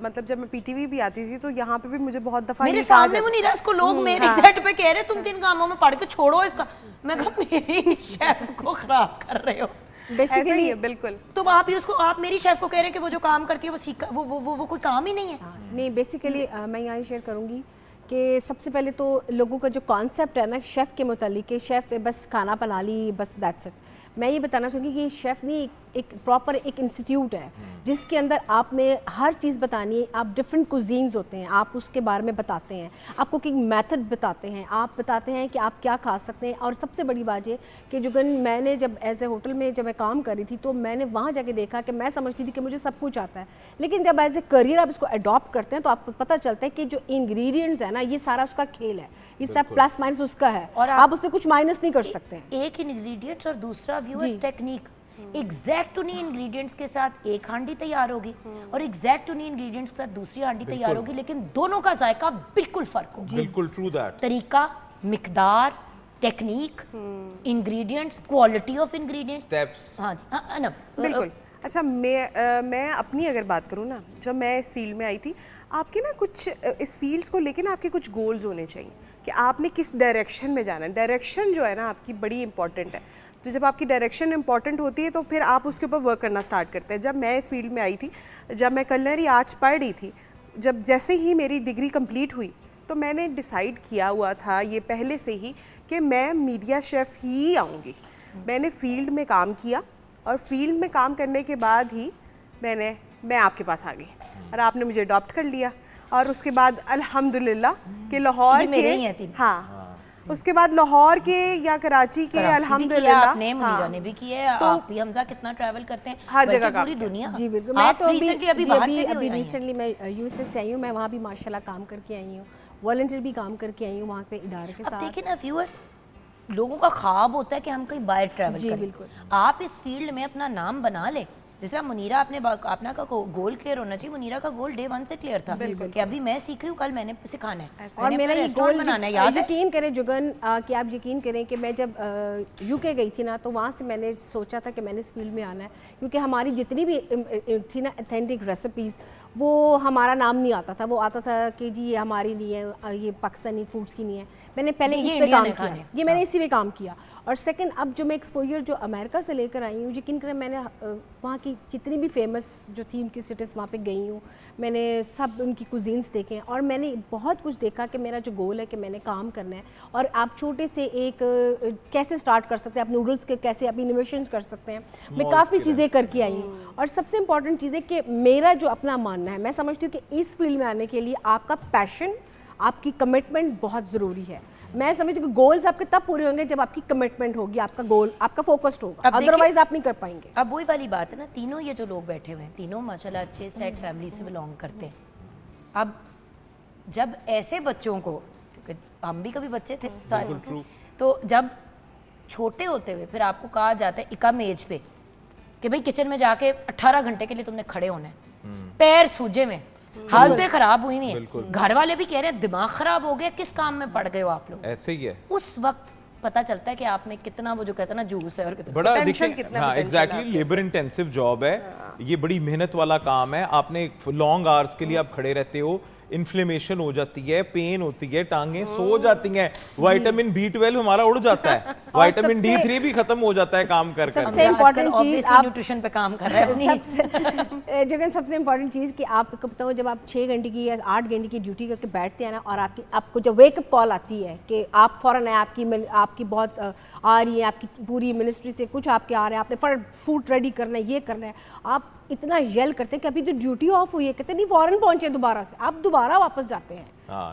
[SPEAKER 2] मतलब जब मैं पीटीवी भी आती थी तो यहाँ पे भी मुझे बहुत दफा
[SPEAKER 1] मेरे
[SPEAKER 2] ये कहा
[SPEAKER 1] सामने मुनीरा इसको लोग मेरे सेट पे कह रहे तुम किन कामों में पढ़ के छोड़ो इसका, मैं कहा मेरी शेफ को खराब कर रहे हो।
[SPEAKER 2] बेसिकली है, बिल्कुल।
[SPEAKER 1] तो आप ही उसको, आप मेरी शेफ को कह रहे हैं कि वो जो काम करती है वो सीखा, वो कोई काम ही नहीं है।
[SPEAKER 6] नहीं, बेसिकली मैं यहाँ शेयर करूँगी कि सबसे पहले तो लोगों का जो कॉन्सेप्ट है ना शेफ़ के मुतालिक कि शेफ़ बस खाना बना ली, बस दैट्स इट। मैं ये बताना चाहूँगी कि शेफ़ नहीं, एक प्रॉपर एक इंस्टीट्यूट है जिसके अंदर आप में हर चीज़ बतानी है। आप डिफरेंट कुजीन्स होते हैं, आप उसके बारे में बताते हैं, आप कुकिंग मेथड बताते हैं, आप बताते हैं कि आप क्या खा सकते हैं। और सबसे बड़ी बात ये कि जो मैंने जब एज ए होटल में जब मैं काम कर रही थी तो मैंने वहाँ जाके देखा कि मैं समझती थी कि मुझे सब कुछ आता है, लेकिन जब एज ए करियर आप इसको अडॉप्ट करते हैं तो आपको पता चलता है कि जो इंग्रेडिएंट्स है ना, ये सारा उसका खेल है, ये सब प्लस माइनस उसका है,
[SPEAKER 1] और
[SPEAKER 6] आप उससे कुछ माइनस नहीं कर सकते हैं।
[SPEAKER 1] एक इंग्रेडिएंट्स और दूसरा व्यूअर्स टेक्निक। एग्जैक्ट उन्हीं इंग्रेडिएंट्स के साथ एक हांडी तैयार होगी और एग्जैक्ट उन्हीं इंग्रेडिएंट्स के साथ दूसरी हांडी तैयार होगी, लेकिन दोनों का जायका बिल्कुल फर्क होगा।
[SPEAKER 5] बिल्कुल ट्रू दैट।
[SPEAKER 1] तरीका, मिकदार, technique, ingredients, quality of ingredients,
[SPEAKER 5] steps.
[SPEAKER 1] हाँ जी, हाँ अनम
[SPEAKER 2] बिल्कुल। अच्छा, मैं अपनी अगर बात करूँ ना, जब मैं इस फील्ड में आई थी, आपके ना कुछ इस फील्ड्स को लेके ना आपके कुछ गोल्स होने चाहिए कि आपने किस डायरेक्शन में जाना है। डायरेक्शन जो है ना आपकी बड़ी इंपॉर्टेंट है। तो जब आपकी डायरेक्शन इंपॉर्टेंट होती है तो फिर आप उसके ऊपर वर्क करना स्टार्ट करते हैं। जब मैं इस फील्ड में आई थी, जब मैं culinary आर्ट्स पढ़ रही थी, जब जैसे ही मेरी डिग्री कंप्लीट हुई तो मैंने डिसाइड किया हुआ था ये पहले से ही कि मैं मीडिया शेफ़ ही आऊँगी। मैंने फील्ड में काम किया और फील्ड में काम करने के बाद ही मैं आपके पास आ गई और आपने मुझे अडॉप्ट कर लिया। और उसके बाद अल्हम्दुलिल्लाह कि लाहौर
[SPEAKER 1] ये मेरे ही
[SPEAKER 2] के
[SPEAKER 1] हैं तीन।
[SPEAKER 2] हाँ, उसके बाद लाहौर के या कराची के अल्हम्दुलिल्लाह
[SPEAKER 1] आपने मुनीरा ने भी किया है, आप भी हमजा कितना ट्रैवल करते हैं
[SPEAKER 2] हर
[SPEAKER 1] बल्कि
[SPEAKER 2] जगह
[SPEAKER 1] पूरी दुनिया।
[SPEAKER 6] जी बिल्कुल।
[SPEAKER 1] आप रिसेंटली अभी बाहर से भी
[SPEAKER 6] अभी
[SPEAKER 1] हुई हैं।
[SPEAKER 6] रिसेंटली मैं यूएसए से आई हूँ, मैं वहाँ भी माशाल्लाह काम करके आई हूँ, वॉलंटियर भी काम करके आई हूँ वहाँ पे इदारे के
[SPEAKER 1] अब
[SPEAKER 6] साथ।
[SPEAKER 1] देखिए ना व्यूअर्स, लोगों का ख्वाब होता है कि हम कहीं बाहर ट्रैवल करें।
[SPEAKER 6] बिल्कुल।
[SPEAKER 1] आप इस फील्ड में अपना नाम बना ले। जिस तरह मुनीरा अपना का गोल क्लियर होना चाहिए। मुनीरा का गोल डे 1 से क्लियर था कि अभी मैं सीख रही हूँ, कल मैंने सिखाना है
[SPEAKER 6] और मेरा ये गोल
[SPEAKER 1] बनाना है। याद है?
[SPEAKER 6] यकीन करें जुगन कि आप यकीन करें कि मैं जब यूके गई थी ना तो वहाँ से मैंने सोचा था कि मैंने इस फील्ड में आना है, क्योंकि हमारी जितनी भी थी ना ऑथेंटिक रेसिपीज़ वो हमारा नाम नहीं आता था, वो आता था कि जी ये हमारी नहीं है, ये पाकिस्तानी फूड्स की नहीं है। मैंने पहले
[SPEAKER 1] ये
[SPEAKER 6] इस पे
[SPEAKER 1] इंडियन
[SPEAKER 6] काम
[SPEAKER 1] है
[SPEAKER 6] किया,
[SPEAKER 1] खाने।
[SPEAKER 6] ये मैंने इसी पे काम किया। और सेकंड, अब जो मैं एक्सपोजर जो अमेरिका से लेकर आई हूँ, यकीन करें मैंने वहाँ की जितनी भी फेमस जो थीम की सिटीज़ वहाँ पे गई हूँ, मैंने सब उनकी कुजीन्स देखे हैं और मैंने बहुत कुछ देखा कि मेरा जो गोल है कि मैंने काम करना है। और आप छोटे से एक कैसे स्टार्ट कर सकते हैं, आप नूडल्स के कैसे आप इनोवेशंस कर सकते हैं, मैं काफ़ी चीज़ें करके आई हूँ। और सबसे इम्पॉर्टेंट चीज़ है कि मेरा जो अपना मानना है, मैं समझती हूँ कि इस फील्ड में आने के लिए आपका पैशन, आपकी कमिटमेंट बहुत ज़रूरी है। मैं समझती हूँ कि गोल्स आपके तब पूरे होंगे जब आपकी कमिटमेंट होगी, आपका गोल आपका फोकस्ड होगा,
[SPEAKER 1] अब देखिए-
[SPEAKER 6] अदरवाइज आप नहीं कर पाएंगे।
[SPEAKER 1] अब वही वाली बात है ना, तीनों ये जो लोग बैठे हुए हैं, तीनों माशाल्लाह अच्छे सेट फैमिली से बिलोंग करते हैं। अब जब ऐसे बच्चों को, क्योंकि हम भी कभी बच्चे थे सारे, तो जब छोटे होते हुए फिर आपको कहा जाता है कम एज पे कि भाई किचन में जाके 18 घंटे के लिए तुमने खड़े होना है, पैर सूजे में, हालतें खराब हुई नहीं है, घर वाले भी कह रहे हैं दिमाग खराब हो गया, किस काम में पड़ गए हो आप लोग।
[SPEAKER 5] ऐसे ही है।
[SPEAKER 1] उस वक्त पता चलता है कि आप में कितना वो जो कहते हैं ना जूस है और कितना
[SPEAKER 5] बड़ा
[SPEAKER 2] Potential
[SPEAKER 5] देखिए,
[SPEAKER 2] कितना
[SPEAKER 5] हाँ
[SPEAKER 2] potential
[SPEAKER 5] exactly, labour intensive job है ये, बड़ी मेहनत वाला काम है। आपने लॉन्ग आवर्स के लिए आप खड़े रहते हो, इन्फ्लेमेशन हो जाती है, पेन होती है, टांगें सो जाती हैं, विटामिन B12 हमारा उड़ जाता है, विटामिन D3 भी खत्म हो जाता है काम कर कर।
[SPEAKER 6] सबसे इम्पोर्टेंट चीज आप
[SPEAKER 1] न्यूट्रिशन पे काम कर रहे हैं अपनी।
[SPEAKER 6] जगह सबसे इम्पोर्टेंट चीज़ कि आपको बताऊँ, जब आप 6 घंटे की या 8 घंटे की ड्यूटी करके बैठते हैं ना, और आपको जब वेकअप कॉल आती है कि आप फ़ौरन है, आपकी बहुत आ रही है, आपकी पूरी मिनिस्ट्री से कुछ आपके आ रहे हैं, आपने फट फूड रेडी करना है, ये करना है, आप इतना येल करते हैं कि अभी तो ड्यूटी ऑफ हुई है, कहते नहीं फ़ौरन पहुंचे दोबारा से, आप दोबारा वापस जाते हैं,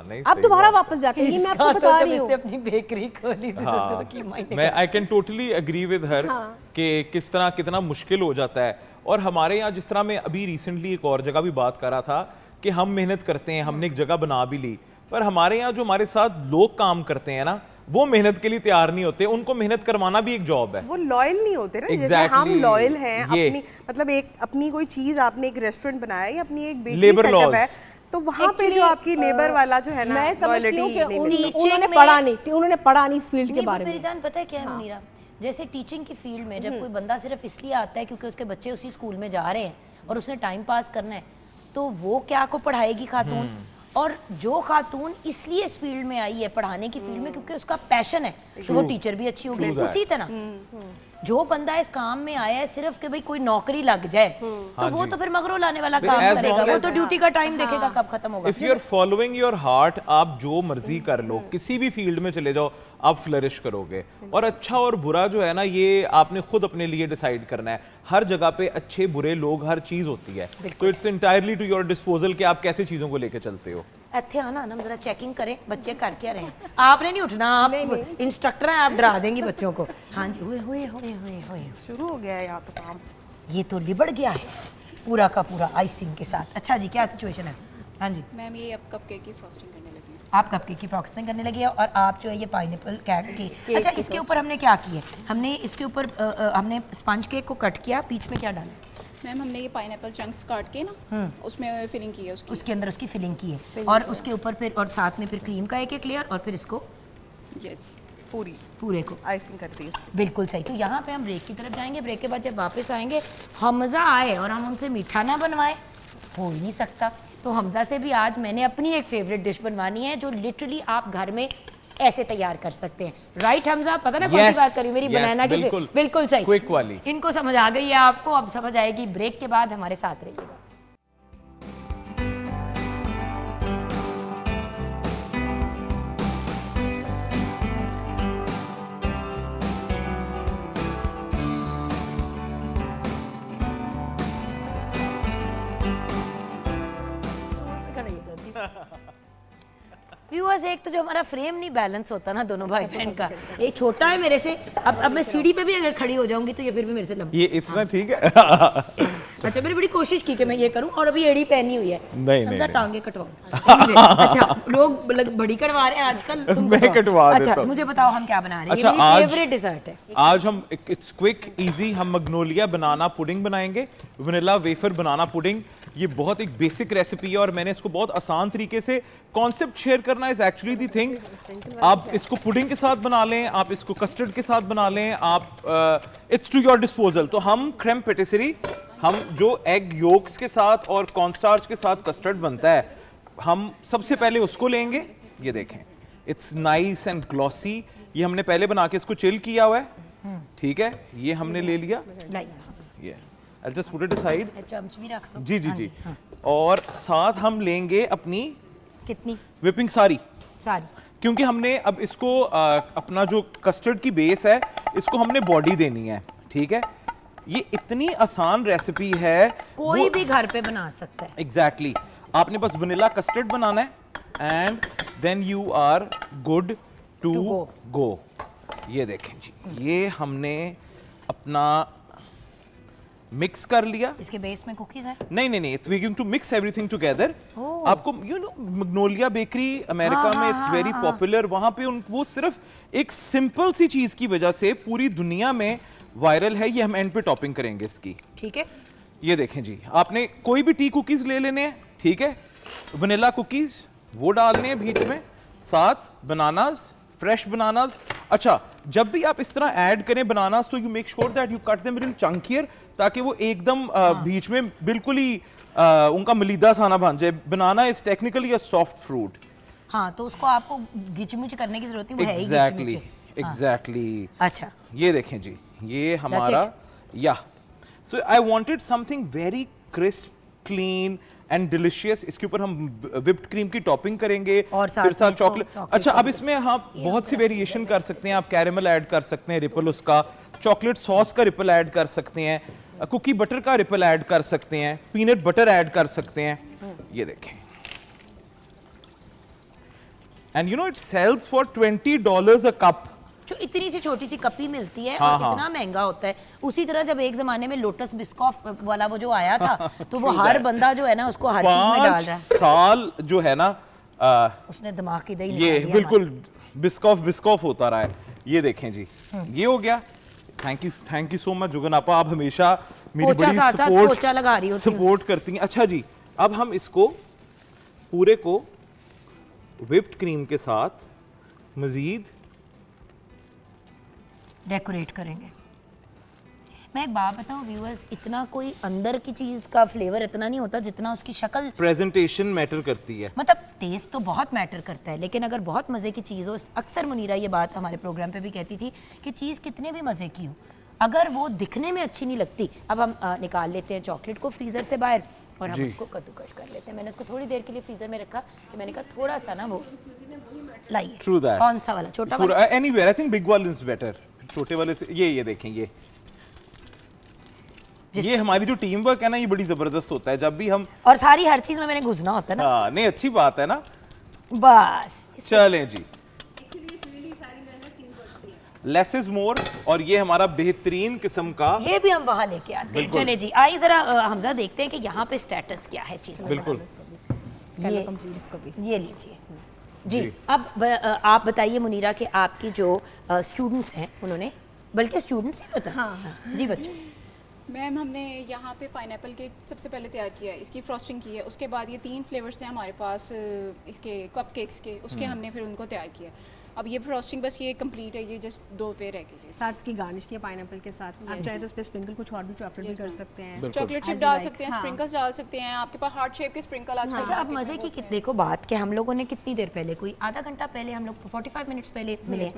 [SPEAKER 5] नहीं,
[SPEAKER 6] आप दोबारा वापस जाते हैं। ये मैं आपको बता रही हूँ।
[SPEAKER 1] अपनी बेकरी खोली तो की माइंड
[SPEAKER 5] मैं I can totally agree with her कि किस तरह कितना मुश्किल हो जाता है। और हमारे यहाँ जिस तरह मैं अभी रिसेंटली एक और जगह भी बात कर रहा था कि हम मेहनत करते हैं, हमने एक जगह बना भी ली, पर हमारे यहाँ जो हमारे साथ लोग काम करते हैं ना, वो मेहनत के लिए तैयार नहीं होते, उनको मेहनत करवाना भी एक जॉब है।
[SPEAKER 2] वो लॉयल नहीं होते ना, जैसे
[SPEAKER 5] Exactly,
[SPEAKER 2] हम लॉयल हैं
[SPEAKER 5] ये।
[SPEAKER 2] अपनी, मतलब एक अपनी कोई चीज, आपने एक रेस्टोरेंट बनाया या अपनी एक बेकरी
[SPEAKER 5] Labor
[SPEAKER 2] सेटअप
[SPEAKER 5] laws।
[SPEAKER 2] है, तो वहाँ पे जो आपकी लेबर वाला जो है ना,
[SPEAKER 6] मैं समझती हूँ कि
[SPEAKER 2] loyalty नहीं मिलती।
[SPEAKER 6] उन्होंने पढ़ा नहीं इस फील्ड के बारे
[SPEAKER 1] मेरी
[SPEAKER 6] में।
[SPEAKER 1] जान पता है क्या है मुनीरा, जैसे टीचिंग की फील्ड में जब कोई बंदा सिर्फ इसलिए आता है क्योंकि उसके बच्चे उसी स्कूल में जा रहे हैं और उसने टाइम पास करना है, तो वो क्या को पढ़ाएगी खातून। और जो खातून इसलिए इस फील्ड में आई है, पढ़ाने की फील्ड में, क्योंकि उसका पैशन है, तो वो टीचर भी अच्छी होगी। उसी तरह जो बंदा इस काम में आया है सिर्फ कि भाई कोई नौकरी लग जाए, तो वो तो फिर मगरों लाने वाला काम
[SPEAKER 5] as
[SPEAKER 1] करेगा,
[SPEAKER 5] long
[SPEAKER 1] वो
[SPEAKER 5] as-
[SPEAKER 1] तो ड्यूटी का टाइम देखेगा कब खत्म होगा।
[SPEAKER 5] If you are following your heart, आप जो मर्जी कर लो, किसी भी फील्ड में चले जाओ, आप फ्लरिश करोगे। और अच्छा और बुरा जो है ना, ये आपने खुद अपने लिए डिसाइड करना है। हर जगह पे अच्छे बुरे लोग, हर चीज होती है, तो it's entirely to your disposal कि आप कैसे चीजों को लेके चलते हो।
[SPEAKER 1] इत्थे आना ना, जरा चेकिंग करें बच्चे कर क्या रहे हैं। आपने नहीं उठना, आप इंस्ट्रक्टर हैं, आप डरा देंगी बच्चों को। हाँ जी, हुए हुए हुए हुए हुए
[SPEAKER 2] शुरू हो गया है यहाँ तो काम।
[SPEAKER 1] ये तो लिबड़ गया है पूरा का पूरा आइसिंग के साथ। अच्छा जी, क्या सिचुएशन है? हाँ जी,
[SPEAKER 7] मैम ये अब कपकेक की फ्रॉस्टिंग करने लगी हूँ।
[SPEAKER 1] आप कपकेक की फ्रॉस्टिंग करने लगी है और आप जो है ये पाइनएप्पल केक की। अच्छा, इसके ऊपर हमने क्या किया? हमने इसके ऊपर हमने स्पंज केक को कट किया, बीच में क्या डाला?
[SPEAKER 7] मैम हमने ये पाइनएप्पल चंक्स काट के ना उसमें फिलिंग की है उसकी।
[SPEAKER 1] उसके अंदर उसकी फिलिंग की है और उसके ऊपर फिर और साथ में फिर क्रीम का एक लेयर और फिर इसको
[SPEAKER 7] यस
[SPEAKER 1] पूरे को
[SPEAKER 2] आइसिंग करती है।
[SPEAKER 1] बिल्कुल सही। तो यहाँ पे हम ब्रेक की तरफ जाएंगे, ब्रेक के बाद जब वापस आएंगे, हमजा आए और हम उनसे मीठा ना बनवाए, हो ही नहीं सकता। तो हमजा से भी आज मैंने अपनी एक फेवरेट डिश बनवानी है जो लिटरली आप घर में ऐसे तैयार कर सकते हैं। राइट हमजा, पता ना कौन सी बात करी मेरी? बनाना की। बिल्कुल सही,
[SPEAKER 5] क्विक वाली।
[SPEAKER 1] इनको समझ आ गई है, आपको अब समझ आएगी। ब्रेक के बाद हमारे साथ रहिएगा। व्यूअर्स, एक तो जो हमारा फ्रेम नहीं बैलेंस होता ना दोनों भाई बहन का, एक छोटा है मेरे से। अब मैं सीढ़ी पे भी अगर खड़ी हो जाऊंगी तो ये फिर भी मेरे से लंबी।
[SPEAKER 5] ये इतना ठीक है।
[SPEAKER 1] अच्छा, मैंने बड़ी कोशिश की कि मैं ये करूं और अभी एड़ी पहनी हुई है।
[SPEAKER 5] नहीं,
[SPEAKER 1] समझा,
[SPEAKER 5] नहीं।
[SPEAKER 1] टांगे कटवाऊं। अच्छा, लोग बड़ी कटवा रहे हैं आजकल, तुम
[SPEAKER 5] मैं कटवा देता
[SPEAKER 1] अच्छा,
[SPEAKER 5] हूं।
[SPEAKER 1] मुझे बताओ हम क्या बना रहे हैं?
[SPEAKER 5] अच्छा,
[SPEAKER 1] ये मेरी
[SPEAKER 5] आज-
[SPEAKER 1] फेवरेट डिजर्ट है।
[SPEAKER 5] आज हम इट्स क्विक इजी, हम मैग्नोलिया बनाना पुडिंग बनाएंगे, वनीला वेफर बनाना पुडिंग। ये बहुत एक बेसिक रेसिपी है और मैंने इसको बहुत आसान तरीके से कॉन्सेप्ट शेयर करना इज एक्चुअली दी थिंग। आप इसको पुडिंग के साथ बना लें, आप इसको कस्टर्ड के साथ बना लें, आप इट्स टू योर डिस्पोजल। तो हम क्रेम पेटिसरी हम जो एग योक्स के साथ और कॉर्नस्टार्च के साथ कस्टर्ड बनता है, हम सबसे पहले उसको लेंगे। ये देखें, इट्स नाइस एंड ग्लॉसी। ये हमने पहले बना के इसको चिल किया हुआ है, ठीक है। ये हमने ले लिया, ये I just put it aside.
[SPEAKER 1] चम्मच भी रख दो।
[SPEAKER 5] जी जी
[SPEAKER 1] हाँ
[SPEAKER 5] जी।
[SPEAKER 1] हाँ।
[SPEAKER 5] और साथ हम लेंगे अपनी
[SPEAKER 1] कितनी?
[SPEAKER 5] विपिंग सारी,
[SPEAKER 1] क्योंकि
[SPEAKER 5] हमने अब इसको अपना जो कस्टर्ड की बेस है इसको हमने बॉडी देनी है, ठीक है। ये इतनी आसान रेसिपी है,
[SPEAKER 1] कोई भी घर पे बना सकता है।
[SPEAKER 5] एग्जैक्टली आपने बस वनीला कस्टर्ड बनाना है and then you are good to go. ये देखें जी, ये हमने अपना मिक्स कर लिया।
[SPEAKER 1] इसके बेस में कुकीज है?
[SPEAKER 5] नहीं, it's we going to mix everything together. आपको you know Magnolia bakery America में इट्स वेरी पॉपुलर। वहां पे वो सिर्फ एक सिंपल सी चीज की वजह से पूरी दुनिया में वायरल है। ये हम एंड पे टॉपिंग करेंगे इसकी,
[SPEAKER 1] ठीक है।
[SPEAKER 5] ये देखें जी, आपने कोई भी टी कुकीज ले लेने हैं, ठीक है। वनीला कुकीज वो डालने हैं बीच में, साथ बनानास, फ्रेश बनानास। अच्छा, जब भी आप इस तरह ऐड करें बनानास तो you make sure that you cut them little chunkier, ताकि वो एकदम बीच में बिल्कुल ही उनका मलीदा सा ना बन जाए। Banana is technically a soft fruit.
[SPEAKER 1] हाँ, तो उसको आपको गिचमिच करने की जरूरत है, वो है ही
[SPEAKER 5] एग्जैक्टली
[SPEAKER 1] गिचमिच।
[SPEAKER 5] एग्जैक्टली।
[SPEAKER 1] अच्छा,
[SPEAKER 5] ये देखें जी, ये हमारा या so I wanted something very crisp, clean and delicious. इसके ऊपर हम विप्ड क्रीम की टॉपिंग करेंगे
[SPEAKER 1] और
[SPEAKER 5] फिर साथ
[SPEAKER 1] इसको
[SPEAKER 5] चॉकलेट। अच्छा, अब इसमें हाँ बहुत सी वेरिएशन कर सकते हैं आप। कैरेमल ऐड कर सकते हैं, रिपल उसका, चॉकलेट सॉस का रिपल ऐड कर सकते हैं, कुकी बटर का रिपल ऐड कर सकते हैं, पीनट बटर ऐड कर सकते हैं। ये देखें, and you know it sells for $20 a cup.
[SPEAKER 1] जो इतनी सी छोटी सी कपी मिलती है
[SPEAKER 5] हाँ,
[SPEAKER 1] और इतना महंगा होता है। उसी तरह जब एक जमाने में लोटस बिस्कॉफ वाला वो जो आया था तो वो हर बंदा जो है ना उसको हर चीज में डाल रहा है।
[SPEAKER 5] 5 साल जो है ना
[SPEAKER 1] उसने दिमाग की दही
[SPEAKER 5] ये
[SPEAKER 1] निकाल दिया
[SPEAKER 5] बिल्कुल बिस्कॉफ होता रहा है। ये देखें जी, ये हो गया। Thank you so much Jugan आपा, आप हमेशा मेरी
[SPEAKER 1] पोछा
[SPEAKER 5] बड़ी
[SPEAKER 1] साथ साथ पोछा लगा रही होती हूँ।
[SPEAKER 5] सपोर्ट करती हैं। अच्छा जी, अब हम इसको पूरे को व्हिप्ड क्रीम के साथ मजीद
[SPEAKER 1] डेकोरेट करेंगे। मैं एक बात बताऊं व्यूअर्स, इतना कोई अंदर की चीज का फ्लेवर इतना नहीं होता जितना उसकी शक्ल,
[SPEAKER 5] प्रेजेंटेशन मैटर करती है।
[SPEAKER 1] मतलब टेस्ट तो बहुत मैटर करता है, लेकिन अगर बहुत मज़े की चीज़ हो, अक्सर मुनीरा ये बात हमारे प्रोग्राम पे भी कहती थी कि चीज़ कितने भी मज़े की हो, अगर वो दिखने में अच्छी नहीं लगती। अब हम निकाल लेते हैं चॉकलेट को फ्रीज़र से बाहर और हम उसको कद्दूकश कर लेते हैं। मैंने उसको थोड़ी देर के लिए फ्रीज़र में रखा कि मैंने कहा थोड़ा सा ना वो लाइए।
[SPEAKER 5] True that.
[SPEAKER 1] कौन सा वाला? छोटा वाला?
[SPEAKER 5] Anywhere I think big one is better. छोटे वाले से ये देखें, ये हमारी जो टीम वर्क है ना, ये बड़ी जबरदस्त होता है जब भी हम,
[SPEAKER 1] और सारी हर चीज़ में मैंने घुसना होता है ना।
[SPEAKER 5] हाँ नहीं, अच्छी बात है ना।
[SPEAKER 1] बस
[SPEAKER 5] चलें जी, लेस इज मोर। और ये हमारा बेहतरीन किस्म का,
[SPEAKER 1] ये भी हम वहाँ लेके आते हैं। चले जी, आइए जरा हमजा देखते हैं कि यहाँ पे स्टेटस क्या है चीज़।
[SPEAKER 5] बिल्कुल
[SPEAKER 1] ये लीजिए जी। अब आप बताइए मुनीरा कि आपकी जो स्टूडेंट्स हैं उन्होंने, बल्कि स्टूडेंट्स ही बता। हाँ जी बच्चों।
[SPEAKER 7] मैम, हमने यहाँ पे पाइनएप्पल केक सबसे पहले तैयार किया है, इसकी फ्रॉस्टिंग की है। उसके बाद ये 3 फ्लेवर्स हैं हमारे पास इसके कप केक्स के, उसके हमने फिर उनको तैयार किया। अब ये फ्रॉस्टिंग बस ये कंप्लीट है, ये जस्ट 2 पे रह गई।
[SPEAKER 6] साथ इसकी गार्निश किया पाइनएप्पल के साथ। आप चाहे तो उस पे स्प्रिंकल कुछ और भी चॉकलेट भी कर सकते हैं,
[SPEAKER 7] चॉकलेट चिप डाल सकते हैं, स्प्रिंकल्स डाल सकते हैं। आपके पास हार्ट शेप के स्प्रिंकल आजकल।
[SPEAKER 1] अच्छा, अब मज़े की देखो बात कि हम लोगों ने कितनी देर पहले, कोई आधा घंटा पहले, हम लोग 45 मिनट्स पहले मिले,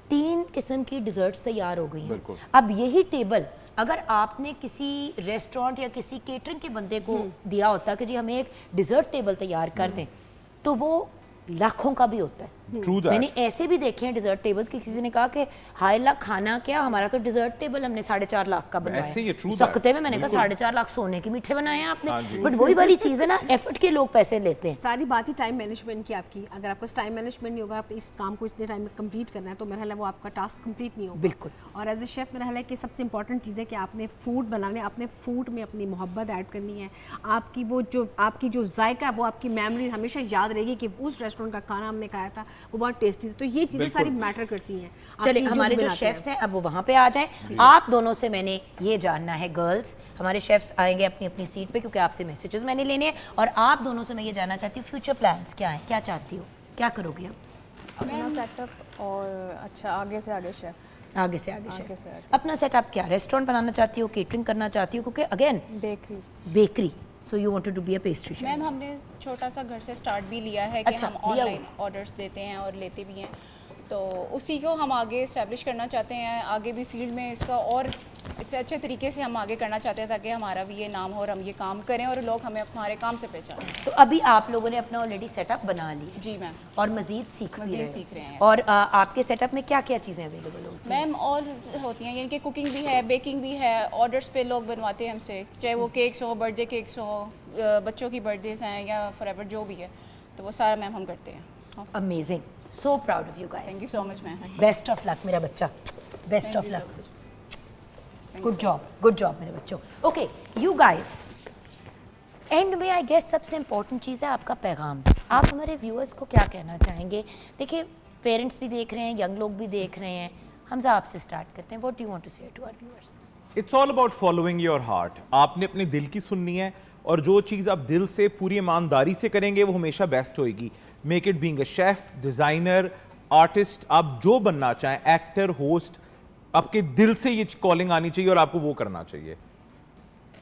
[SPEAKER 1] 3 किस्म की डिजर्ट्स तैयार हो गई हैं। अब यही टेबल अगर आपने किसी रेस्टोरेंट या किसी केटरिंग के बंदे को दिया होता कि जी हमें एक डिजर्ट टेबल तैयार कर दें, तो वो लाखों का भी होता है। मैंने ऐसे भी देखे हैं डिजर्ट टेबल्स कि किसी ने कहा कि हाय लाख खाना क्या, हमारा तो डिजर्ट टेबल हमने 4.5 लाख का बनाया। सकते में मैंने कहा 4.5 लाख सोने के मीठे बनाए हैं आपने। बट वही वाली चीज़ है ना, एफर्ट के लोग पैसे लेते हैं।
[SPEAKER 6] सारी बात ही टाइम मैनेजमेंट की आपकी। अगर आपको टाइम मैनेजमेंट नहीं होगा, आप इस काम को इतने टाइम में कंप्लीट करना है, तो मेरा ख्याल है वो आपका टास्क कंप्लीट नहीं होगा।
[SPEAKER 1] बिल्कुल।
[SPEAKER 6] और एज ए शेफ मेरा ख्याल है कि सबसे इंपॉर्टेंट चीज़ है कि आपने फूड बनाने, अपने फूड में अपनी मोहब्बत ऐड करनी है। आपकी जो जायका है वो आपकी मेमोरी हमेशा याद रहेगी कि उस रेस्टोरेंट का खाना हमने खाया था, वो बहुत टेस्टी था। तो ये चीज़ें सारी मैटर करती हैं।
[SPEAKER 1] चले, हमारे जो शेफ्स हैं अब वो वहाँ पे आ जाएं। आप दोनों से मैंने ये जानना है, गर्ल्स हमारे शेफ्स आएंगे अपनी अपनी सीट पे, क्योंकि आपसे मैसेजेस मैंने लेने हैं। और आप दोनों से मैं ये जानना चाहती हूँ, फ्यूचर प्लान्स क्या हैं, क्या चाहती हो, क्या करोगी अब?
[SPEAKER 8] अपना सेटअप और अच्छा आगे से आगे शेफ।
[SPEAKER 1] आगे से आगे अपना सेटअप क्या, रेस्टोरेंट बनाना चाहती हो, केटरिंग करना चाहती हो? क्योंकि again bakery, so you wanted to be a pastry chef.
[SPEAKER 7] Ma'am हमने छोटा सा घर से स्टार्ट भी लिया है कि
[SPEAKER 1] अच्छा,
[SPEAKER 7] हम ऑनलाइन ऑर्डर्स देते हैं और लेते भी हैं, तो उसी को हम आगे इस्टेब्लिश करना चाहते हैं, आगे भी फील्ड में इसका और इससे अच्छे तरीके से हम आगे करना चाहते हैं ताकि हमारा भी ये नाम हो और हम ये काम करें और लोग हमें हमारे काम से पहचानें।
[SPEAKER 1] तो अभी आप लोगों ने अपना ऑलरेडी सेटअप बना लिया?
[SPEAKER 7] जी मैम।
[SPEAKER 1] और मजीद सीख
[SPEAKER 7] रहे हैं।
[SPEAKER 1] और आपके सेटअप में क्या क्या चीज़ें अवेलेबल होती हैं?
[SPEAKER 7] मैम और होती हैं, यानी कि कुकिंग भी है, बेकिंग भी है, ऑर्डर्स पे लोग बनवाते हैं हमसे, चाहे वो केक्स हो, बर्थडे केक्स हो, बच्चों की बर्थडेज हैं या फॉरएवर जो भी है, तो वो सारा मैम हम करते हैं।
[SPEAKER 1] Amazing, so proud of you guys.
[SPEAKER 7] Thank you so much ma'am.
[SPEAKER 1] Best of luck मेरा बच्चा, best of luck, good job मेरे बच्चों। ओके यू गाइस, एंड में आई गेस सबसे इम्पोर्टेंट चीज़ है आपका पैगाम। आप हमारे व्यूअर्स को क्या कहना चाहेंगे? देखिए पेरेंट्स भी देख रहे हैं, यंग लोग भी देख रहे हैं। हमजा आपसे स्टार्ट करते हैं, what do you want to say to our viewers?
[SPEAKER 5] It's all about following your heart. आपने अपने दिल की सुननी है और जो चीज़ आप दिल से पूरी ईमानदारी से करेंगे वो हमेशा बेस्ट होएगी। Make it being a chef, designer, artist, आप जो बनना चाहें, एक्टर, होस्ट, आपके दिल से ये कॉलिंग आनी चाहिए और आपको वो करना चाहिए।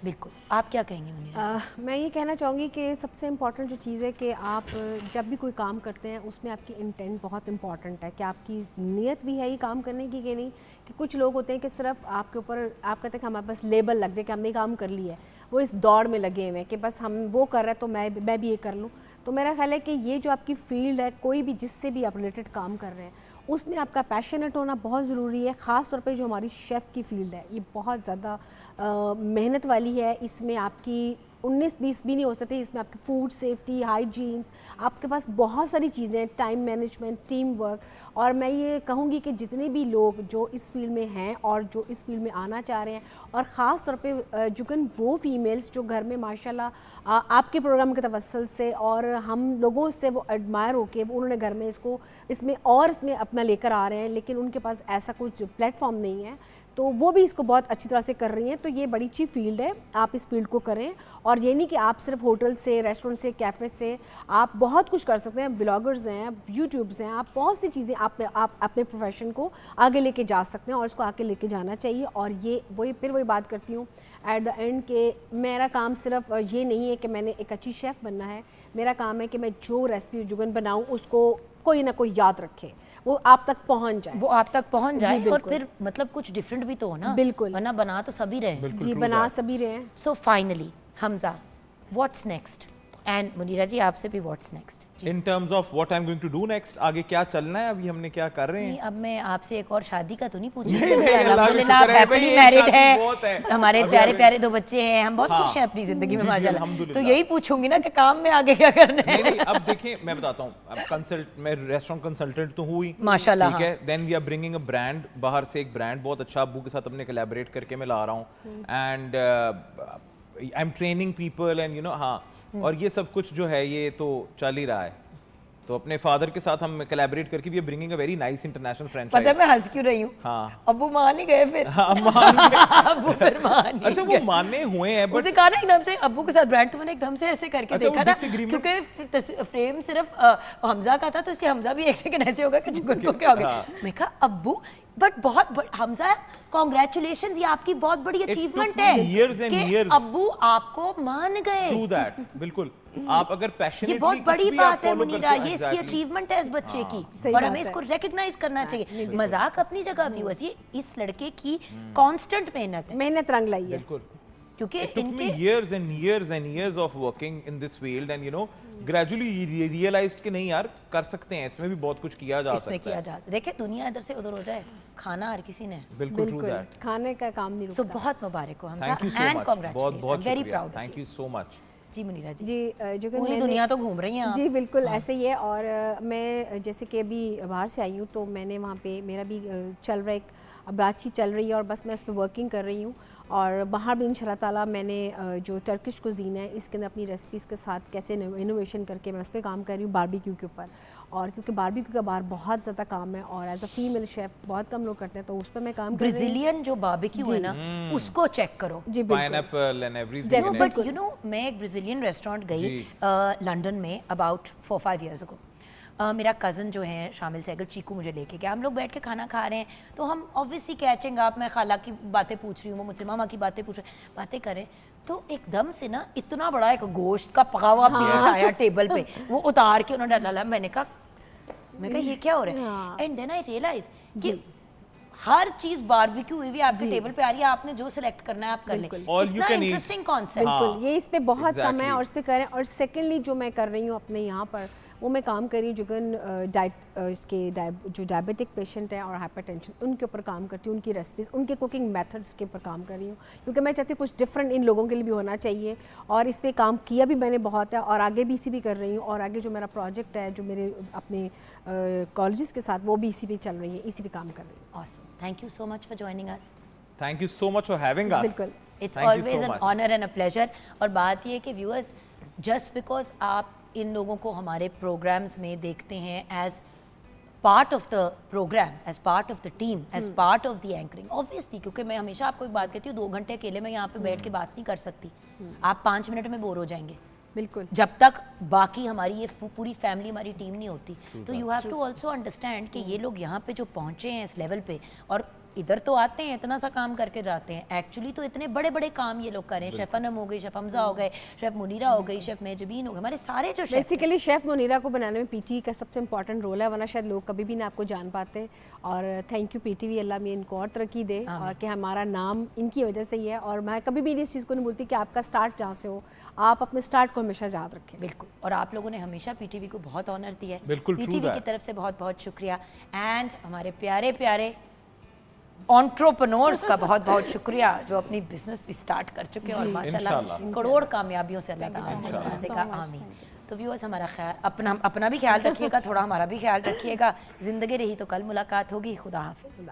[SPEAKER 1] बिल्कुल, आप क्या कहेंगे मुनीरा?
[SPEAKER 6] मैं ये कहना चाहूँगी कि सबसे इम्पॉर्टेंट जो चीज़ है कि आप जब भी कोई काम करते हैं उसमें आपकी इंटेंट बहुत इंपॉर्टेंट है कि आपकी नीयत भी है ये काम करने की कि नहीं। कि कुछ लोग होते हैं कि सिर्फ आपके ऊपर आप कहते हैं कि हमारे पास लेबल लग जाए कि हमने काम कर लिया है, वो इस दौड़ में लगे हुए हैं कि बस हम वो कर रहे हैं तो मैं भी ये कर लूँ। तो मेरा ख्याल है कि ये जो आपकी फील्ड है, कोई भी जिससे भी आप रिलेटेड काम कर रहे हैं उसमें आपका पैशनेट होना बहुत ज़रूरी है। ख़ास तौर पे जो हमारी शेफ़ की फील्ड है ये बहुत ज़्यादा मेहनत वाली है। इसमें आपकी 19-20 भी नहीं हो सकती, इसमें आपकी फूड सेफ्टी, हाइजीन्स, आपके पास बहुत सारी चीज़ें, टाइम मैनेजमेंट, टीम वर्क। और मैं ये कहूँगी कि जितने भी लोग जो इस फील्ड में हैं और जो इस फील्ड में आना चाह रहे हैं, और ख़ास तौर पे जुगन वो फीमेल्स जो घर में माशाल्लाह आपके प्रोग्राम के तवस्सुल से और हम लोगों से वो एडमायर होके उन्होंने घर में इसमें अपना लेकर आ रहे हैं, लेकिन उनके पास ऐसा कुछ प्लेटफॉर्म नहीं है, तो वो भी इसको बहुत अच्छी तरह से कर रही हैं। तो ये बड़ी अच्छी फील्ड है, आप इस फील्ड को करें। और ये नहीं कि आप सिर्फ होटल से, रेस्टोरेंट से, कैफ़े से, आप बहुत कुछ कर सकते हैं। व्लॉगर्स हैं, यूट्यूब्स हैं, आप बहुत सी चीज़ें आप अपने प्रोफेशन को आगे लेके जा सकते हैं और इसको आगे लेके जाना चाहिए। और ये वही बात करती हूँ एट द एंड के मेरा काम सिर्फ ये नहीं है कि मैंने एक अच्छी शेफ़ बनना है। मेरा काम है कि मैं जो रेसिपी जुगन बनाऊँ उसको कोई ना कोई याद रखे, वो आप तक पहुंच जाए, और फिर मतलब कुछ डिफरेंट भी तो हो ना। बिल्कुल,
[SPEAKER 1] वरना बना तो सभी रहे।
[SPEAKER 6] जी बना सभी रहे हैं।
[SPEAKER 1] So finally Hamza, what's next? And Munira ji आपसे भी what's next?
[SPEAKER 5] In terms of what I am going to do next, आगे क्या चलना है, अभी हमने क्या कर रहे हैं?
[SPEAKER 1] अब मैं आपसे एक और शादी का तो नहीं पूछ
[SPEAKER 5] नहीं,
[SPEAKER 1] रही,
[SPEAKER 5] अल्लाह की
[SPEAKER 1] अल्हम्दुलिल्लाह
[SPEAKER 5] शुक्र है,
[SPEAKER 1] हैप्पीली
[SPEAKER 5] भाई,
[SPEAKER 1] मैरिड
[SPEAKER 5] शादी बहुत है।
[SPEAKER 1] है, हमारे प्यारे प्यारे 2 बच्चे हैं, हम बहुत खुश हैं अपनी जिंदगी में
[SPEAKER 5] जी,
[SPEAKER 1] माशाल्लाह। तो
[SPEAKER 5] अल्हम्दुलिल्लाह।
[SPEAKER 1] यही पूछूंगी ना कि काम में आगे क्या करना है।
[SPEAKER 5] नहीं, अब देखिए मैं बताता हूँ, अब मैं रेस्टोरेंट कंसल्टेंट तो हुई
[SPEAKER 1] माशाल्लाह,
[SPEAKER 5] ठीक है। Then we are bringing a brand, बाहर से एक ब्रांड बहुत अच्छा अब्बू के साथ अपने कोलैबोरेट करके मैं ला रहा हूँ। And I am training people and you no, हाँ, और ये सब कुछ जो है ये तो चल ही रहा है। तो अपने फादर के साथ हम कोलैबोरेट करके we are bringing a very nice international franchise.
[SPEAKER 1] पता है मैं हंस क्यों रही हूँ?
[SPEAKER 5] हाँ,
[SPEAKER 1] अब्बू मान ही गए फिर।
[SPEAKER 5] हाँ, मान गए।
[SPEAKER 1] अब्बू फिर मान ही
[SPEAKER 5] अच्छा वो
[SPEAKER 1] गए।
[SPEAKER 5] मानने हुए हैं, बट
[SPEAKER 1] उसने कहा ना एकदम से अब्बू के साथ ब्रांड, तो मैंने एकदम से ऐसे करके
[SPEAKER 5] अच्छा,
[SPEAKER 1] देखा
[SPEAKER 5] वो
[SPEAKER 1] ना,
[SPEAKER 5] disagreement?
[SPEAKER 1] क्योंकि फ्रेम सिर्फ हमजा का था, तो इसलिए हमजा भी एक सेकंड ऐसे होगा कि जुगन को क्या हो गया। मैं कहा अब्बू बट बहुत हमजा कांग्रेचुलेशंस, ये आपकी बहुत बड़ी अचीवमेंट है
[SPEAKER 5] years and
[SPEAKER 1] कि
[SPEAKER 5] years.
[SPEAKER 1] अब्बू आपको मान गए।
[SPEAKER 5] ट्रू दैट, बिल्कुल। आप अगर
[SPEAKER 1] ये
[SPEAKER 5] पैशनेटली
[SPEAKER 1] बहुत बड़ी बात है मुनीरा, ये इसकी
[SPEAKER 5] exactly.
[SPEAKER 1] अचीवमेंट है इस बच्चे की,
[SPEAKER 6] सही
[SPEAKER 1] और
[SPEAKER 6] बात
[SPEAKER 1] हमें
[SPEAKER 6] है।
[SPEAKER 1] इसको रिकॉग्नाइज करना चाहिए। मजाक अपनी जगह व्यूअर्स, ये इस लड़के की कांस्टेंट मेहनत है,
[SPEAKER 6] मेहनत रंग लाई है।
[SPEAKER 5] बिल्कुल।
[SPEAKER 1] क्योंकि
[SPEAKER 5] It took me
[SPEAKER 1] इनके
[SPEAKER 5] years and years and years of working in this field and you know gradually realized कि नहीं यार कर सकते हैं, इसमें भी बहुत कुछ किया जा
[SPEAKER 1] इसमें
[SPEAKER 5] सकता
[SPEAKER 1] किया
[SPEAKER 5] है।
[SPEAKER 1] जा सकता है। देखिए दुनिया इधर से उधर हो जाए, खाना हर किसी ने।
[SPEAKER 5] बिल्कुल ट्रू
[SPEAKER 6] बिल्कुल,
[SPEAKER 5] दैट।
[SPEAKER 6] खाने का काम नहीं
[SPEAKER 1] सो
[SPEAKER 6] रुकता।
[SPEAKER 1] बहुत मुबारक हो Hamza,
[SPEAKER 5] thank you so
[SPEAKER 1] and
[SPEAKER 5] much, बहुत बहुत
[SPEAKER 1] कांग्रेचुलेशन, वेरी
[SPEAKER 5] शुक्रिया,
[SPEAKER 1] proud.
[SPEAKER 5] Thank you so much.
[SPEAKER 1] जी मुनीरा जी,
[SPEAKER 6] जी जो कि
[SPEAKER 1] पूरी
[SPEAKER 6] मैंने-
[SPEAKER 1] दुनिया तो घूम रही हैं आप।
[SPEAKER 6] जी बिल्कुल ऐसे ही है। और मैं जैसे कि अभी बाहर से आई हूँ, तो मैंने वहाँ पे मेरा भी चल रहा है, अब बातचीत चल रही है और बस मैं उस पर वर्किंग कर रही हूँ। और बाहर भी इंशाल्लाह ताला मैंने जो टर्किश कुजीन है इसके अंदर अपनी रेसिपीज़ के साथ कैसे इनोवेशन करके मैं उस पर काम कर रही हूँ, बारबेक्यू के ऊपर। और क्योंकि बारबेक्यू का बाहर बहुत ज़्यादा काम है और एज अ फीमेल शेफ़ बहुत कम लोग करते हैं, तो उस पर मैं काम कर रही हूँ।
[SPEAKER 1] ब्राजीलियन जो बारबेक्यू है ना, उसको चेक करो।
[SPEAKER 6] जी बिल्कुल।
[SPEAKER 5] Pineapple and everything.
[SPEAKER 1] No but you know, मैं एक ब्राजीलियन रेस्टोरेंट गई लंदन में अबाउट 4-5 years ago। मेरा कज़न जो है शामिल सैगल चीकू मुझे लेके गया, हम लोग बैठ के खाना खा रहे हैं तो हम ऑब्वियसली कैचिंग अप, मैं खाला की बातें पूछ रही हूँ, वो मुझसे मामा की बातें पूछ रहे, बातें करें तो एकदम से ना इतना बड़ा एक गोश्त का पका हुआ पीस आया टेबल पे, वो उतार के उन्होंने डाला। मैंने कहा ये क्या हो रहा है? एंड देन आई रियलाइज कि हर चीज बारबेक्यू हुई आपके टेबल पे आ रही है, आपने जो सिलेक्ट करना है आप कर लें। इतना इंटरेस्टिंग कॉन्सेप्ट।
[SPEAKER 6] बिल्कुल, ये इस पे बहुत कम है और इस पे करें। और सेकेंडली जो मैं कर रही हूँ अपने यहाँ पर, वो मैं काम कर रही हूँ जुगन जो डायबिटिक पेशेंट है और हाइपरटेंशन, उनके ऊपर काम करती हूँ, उनकी रेसिपीज, उनके कुकिंग मेथड्स के ऊपर काम कर रही हूँ, क्योंकि मैं चाहती हूँ कुछ डिफरेंट इन लोगों के लिए भी होना चाहिए। और इस पर काम किया भी मैंने बहुत है और आगे भी इसी भी कर रही हूँ। और आगे जो मेरा प्रोजेक्ट है, जो मेरे अपने कॉलेजेस के साथ, वो भी इसी पे चल रही है, इसी पे काम कर रही हूँ।
[SPEAKER 1] Awesome, thank you so much for joining us.
[SPEAKER 5] Thank you so much for having us.
[SPEAKER 6] बिल्कुल,
[SPEAKER 1] it's always an honour and a pleasure. और बात ये कि व्यूअर्स, जस्ट बिकॉज आप इन लोगों को हमारे प्रोग्राम्स में देखते हैं as part of the programme, as part of the team, as part of the anchoring, obviously, क्योंकि मैं हमेशा आपको एक बात कहती हूँ, 2 घंटे अकेले मैं यहाँ पे बैठ के बात नहीं कर सकती, आप 5 मिनट में बोर हो जाएंगे।
[SPEAKER 6] बिल्कुल,
[SPEAKER 1] जब तक बाकी हमारी ये पूरी फैमिली, हमारी टीम नहीं होती। तो you have to also understand कि ये लोग यहाँ पे जो पहुँचे हैं इस लेवल पे, और इधर तो आते हैं इतना सा काम करके जाते हैं, एक्चुअली तो इतने बड़े बड़े काम ये लोग करें। शेफ अनम हो गई, शेफ हमजा हो गए, शेफ मुनीरा हो गई, शेफ मेजबीन हो गए, हमारे सारे जो शेफ
[SPEAKER 6] बेसिकली शेफ मुनीरा को बनाने में पीटीवी का सबसे इंपॉर्टेंट रोल है, वरना शायद लोग कभी भी ना आपको जान पाते। और थैंक यू पीटीवी, अल्लाह में इनको और तरक्की दे, और कि हमारा नाम इनकी वजह से ही है। और मैं कभी भी इस चीज़ को नहीं बोलती कि आपका स्टार्ट जहाँ से हो, आप अपने स्टार्ट को हमेशा याद रखें।
[SPEAKER 1] बिल्कुल, और आप लोगों ने हमेशा पीटीवी को बहुत ऑनर दिया है।
[SPEAKER 5] बिल्कुल,
[SPEAKER 1] पीटीवी की तरफ से बहुत बहुत शुक्रिया। एंड हमारे प्यारे प्यारे एंटरप्रेन्योर्स का बहुत बहुत शुक्रिया, जो अपनी बिजनेस भी स्टार्ट कर चुके हैं और माशाल्लाह करोड़ कामयाबियों से अल्लाह ताला आमीन। तो व्यूअर्स, हमारा अपना भी ख्याल रखिएगा, थोड़ा हमारा भी ख्याल रखिएगा। ज़िंदगी रही तो कल मुलाकात होगी। खुदा हाफिज़।